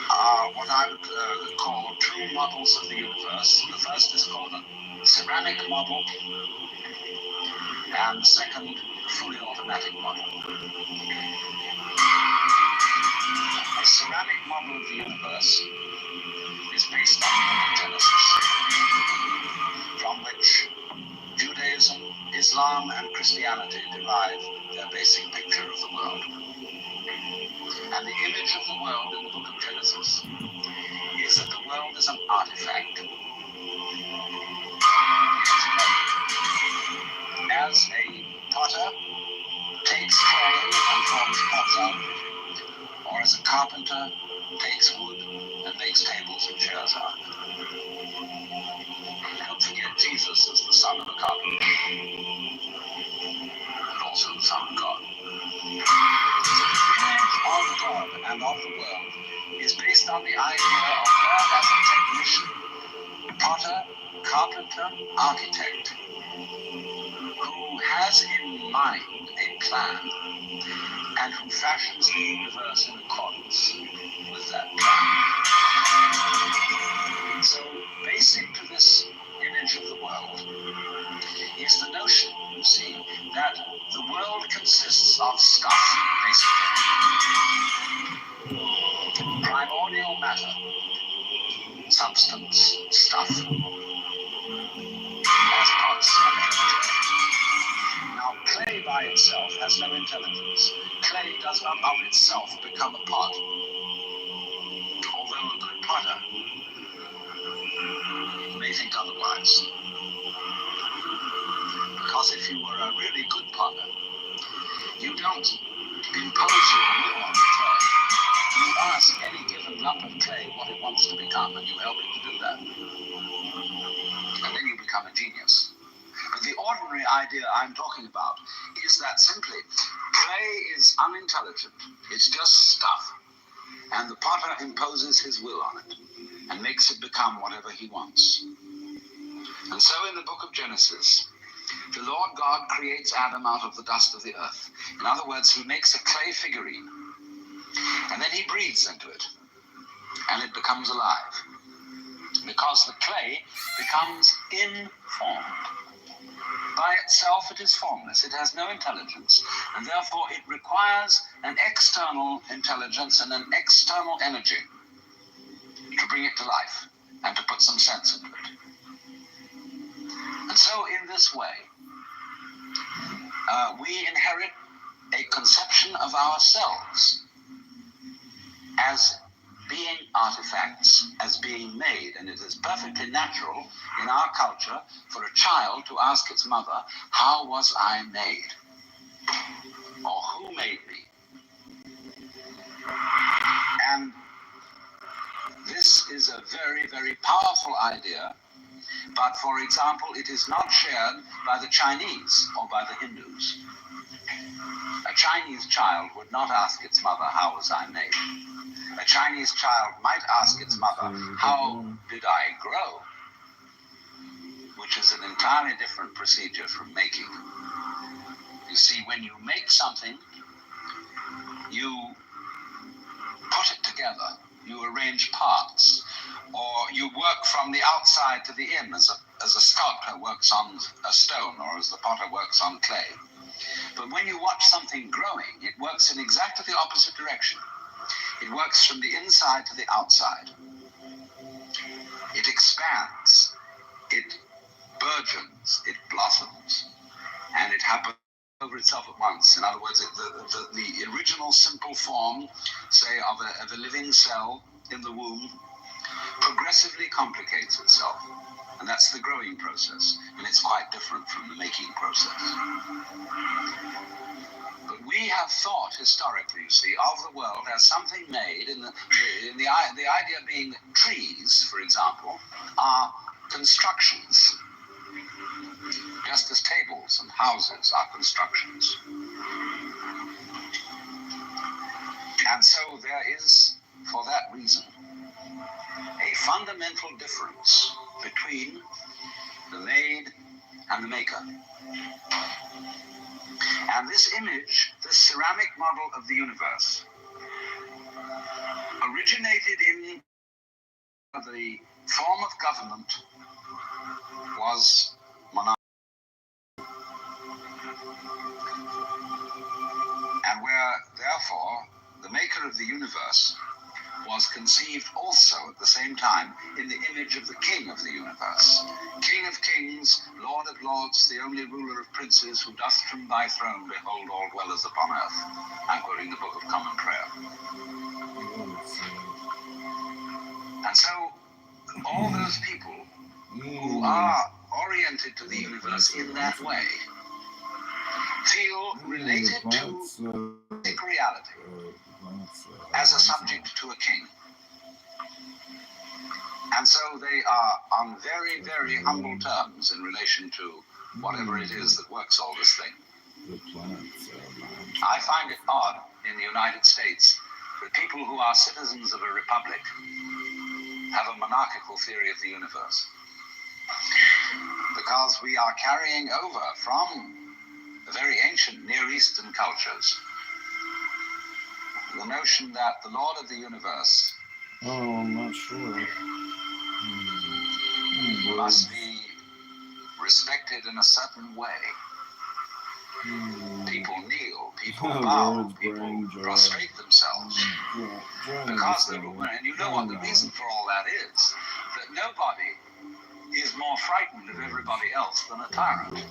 are what I would call two models of the universe. The first is called a ceramic model, and the second, the fully automatic model. The ceramic model of the universe is based on the book of Genesis, from which Judaism, Islam, and Christianity derive their basic picture of the world. And the image of the world in the book of Genesis is that the world is an artifact. As a potter takes clay and forms pots out of it, or as a carpenter takes wood and makes tables and chairs out of it. Don't forget, Jesus is the son of a carpenter, and also the son of God. The image of God and of the world is based on the idea of God as a technician, potter, carpenter, architect, who has in mind a plan and who fashions the universe in accordance with that plan. So basic to this image of the world is the notion, you see, that the world consists of stuff, basically. Primordial matter, substance, stuff, as parts of nature. Now, clay by itself has no intelligence. Clay does not of itself become a pot. Although a good potter may think otherwise. Because if you were a really good potter, you don't impose your will on the clay. You ask any given lump of clay what it wants to become, and you help it to do that. And then you become a genius. But the ordinary idea I'm talking about is that simply clay is unintelligent. It's just stuff. And the potter imposes his will on it and makes it become whatever he wants. And so in the book of Genesis, the Lord God creates Adam out of the dust of the earth. In other words, he makes a clay figurine, and then he breathes into it, and it becomes alive. Because the clay becomes informed. By itself, it is formless. It has no intelligence, and therefore it requires an external intelligence and an external energy to bring it to life and to put some sense into it. And so in this way, we inherit a conception of ourselves as being artifacts, as being made, and it is perfectly natural in our culture for a child to ask its mother, how was I made? Or who made me? And this is a very, very powerful idea, but for example, it is not shared by the Chinese or by the Hindus. A Chinese child would not ask its mother, how was I made? A Chinese child might ask its mother, how did I grow? Which is an entirely different procedure from making. You see, when you make something, you put it together, you arrange parts, or you work from the outside to the in, as a sculptor works on a stone, or as the potter works on clay. But when you watch something growing, it works in exactly the opposite direction. It works from the inside to the outside. It expands, it burgeons, it blossoms, and it happens over itself at once. In other words, the original simple form, say, of a living cell in the womb, progressively complicates itself. And that's the growing process, and it's quite different from the making process. But we have thought historically, you see, of the world as something made, the idea being that trees, for example, are constructions, just as tables and houses are constructions. And so there is, for that reason, a fundamental difference between the made and the maker. And this image, this ceramic model of the universe, originated in the form of government was monarchy. And where, therefore, the maker of the universe was conceived also at the same time in the image of the king of the universe. King of kings, lord of lords, the only ruler of princes, who doth from thy throne behold all dwellers upon earth. I'm quoting the Book of Common Prayer. And so all those people who are oriented to the universe in that way feel related to reality as a subject to a king. And so they are on very, very humble terms in relation to whatever it is that works all this thing. I find it odd in the United States that people who are citizens of a republic have a monarchical theory of the universe. Because we are carrying over from the very ancient Near Eastern cultures the notion that the Lord of the universe I'm not sure. must be respected in a certain way. People kneel, people bow, people prostrate themselves. Because and you know what the reason for all that is? That nobody is more frightened of everybody else than a tyrant.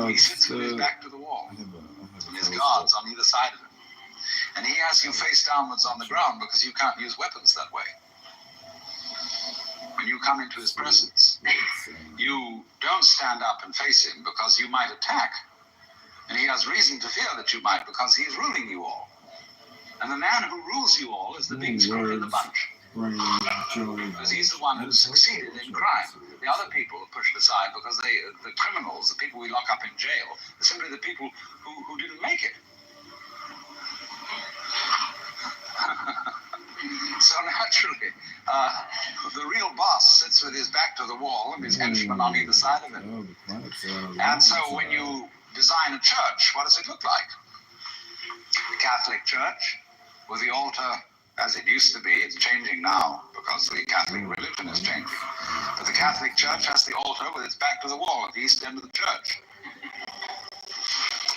He sits with his back to the wall, and his guards on either side of him. And he has you face downwards on the ground because you can't use weapons that way. When you come into his presence, you don't stand up and face him because you might attack. And he has reason to fear that you might because he's ruling you all. And the man who rules you all is the big screw in the bunch. Because he's the one who succeeded in crime. The other people are pushed aside because the criminals, the people we lock up in jail, are simply the people who didn't make it. So naturally, the real boss sits with his back to the wall and his henchmen on either side of him. And so when you design a church, what does it look like? The Catholic Church with the altar as it used to be. It's changing now because the Catholic religion is changing. But the Catholic Church has the altar with its back to the wall at the east end of the church.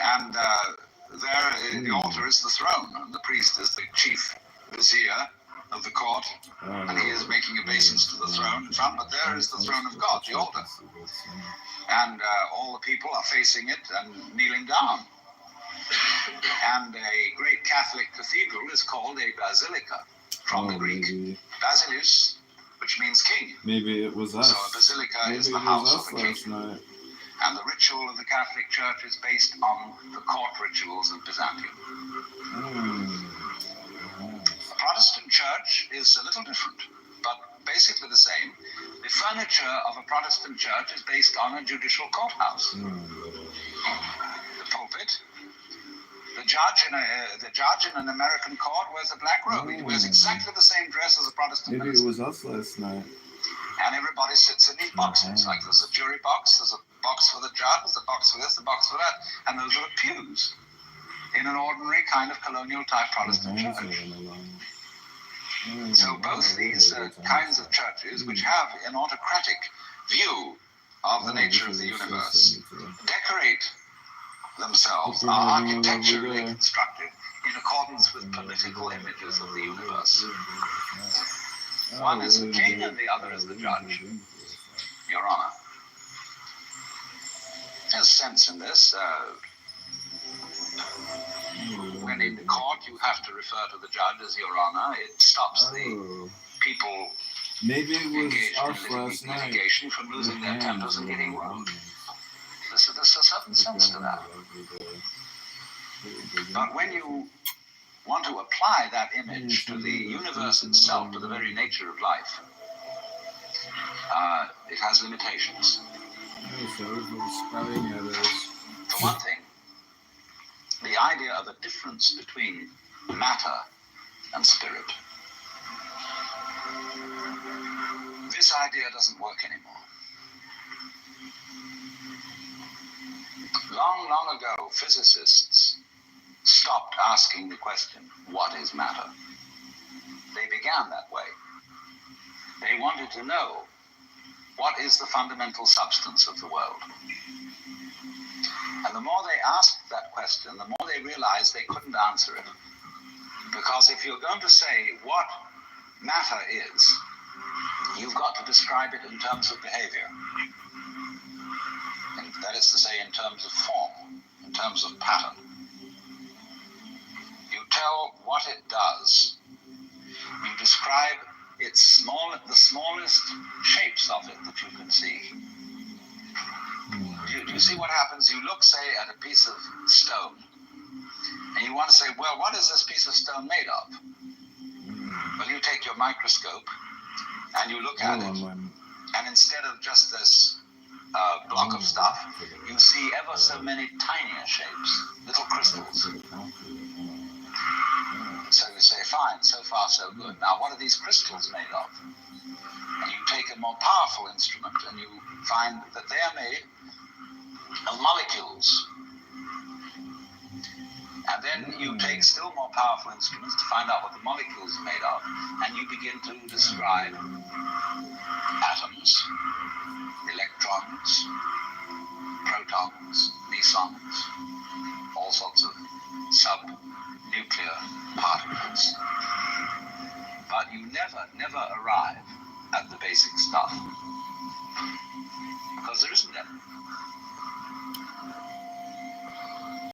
And there, the altar is the throne, and the priest is the chief vizier of the court, and he is making obeisance to the throne in front, but there is the throne of God, the altar. And all the people are facing it and kneeling down. And a great Catholic cathedral is called a basilica, from the Greek. Basileus, which means king. Maybe it was us. So a basilica is the house of the king. And the ritual of the Catholic Church is based on the court rituals of Byzantium. The Protestant Church is a little different, but basically the same. The furniture of a Protestant church is based on a judicial courthouse. The pulpit. The judge in an American court wears a black robe. He wears exactly the same dress as a Protestant Maybe minister. It was us last night. And everybody sits in these boxes. Like there's a jury box, there's a box for the judge, there's a box for this, a box for that, and those are the pews in an ordinary kind of colonial type Protestant church. So both these kinds of churches, which have an autocratic view of the nature of the universe, decorate themselves, are architecturally constructed in accordance with political images of the universe. One is the king and the other is the judge, Your Honor. There's sense in this. When in court you have to refer to the judge as Your Honor, it stops the people Maybe it was engaged us in last night. litigation from losing their tempers and getting rude. There's a certain sense to that. But when you want to apply that image to the universe itself, to the very nature of life, it has limitations. For one thing, the idea of a difference between matter and spirit. This idea doesn't work anymore. Long, long ago, physicists stopped asking the question, what is matter? They began that way. They wanted to know, what is the fundamental substance of the world? And the more they asked that question, the more they realized they couldn't answer it. Because if you're going to say what matter is, you've got to describe it in terms of behavior. And that is to say, in terms of form, in terms of pattern. You tell what it does. You describe the smallest shapes of it that you can see. Do you see what happens? You look, say, at a piece of stone, and you want to say, well, what is this piece of stone made of? Well, you take your microscope, And you look at it, and instead of just this block of stuff, you see ever so many tinier shapes, little crystals. So you say, fine, so far so good. Now what are these crystals made of? And you take a more powerful instrument and you find that they are made of molecules. And then you take still more powerful instruments to find out what the molecules are made of, and you begin to describe atoms, electrons, protons, mesons, all sorts of sub-nuclear particles. But you never arrive at the basic stuff, because there isn't any.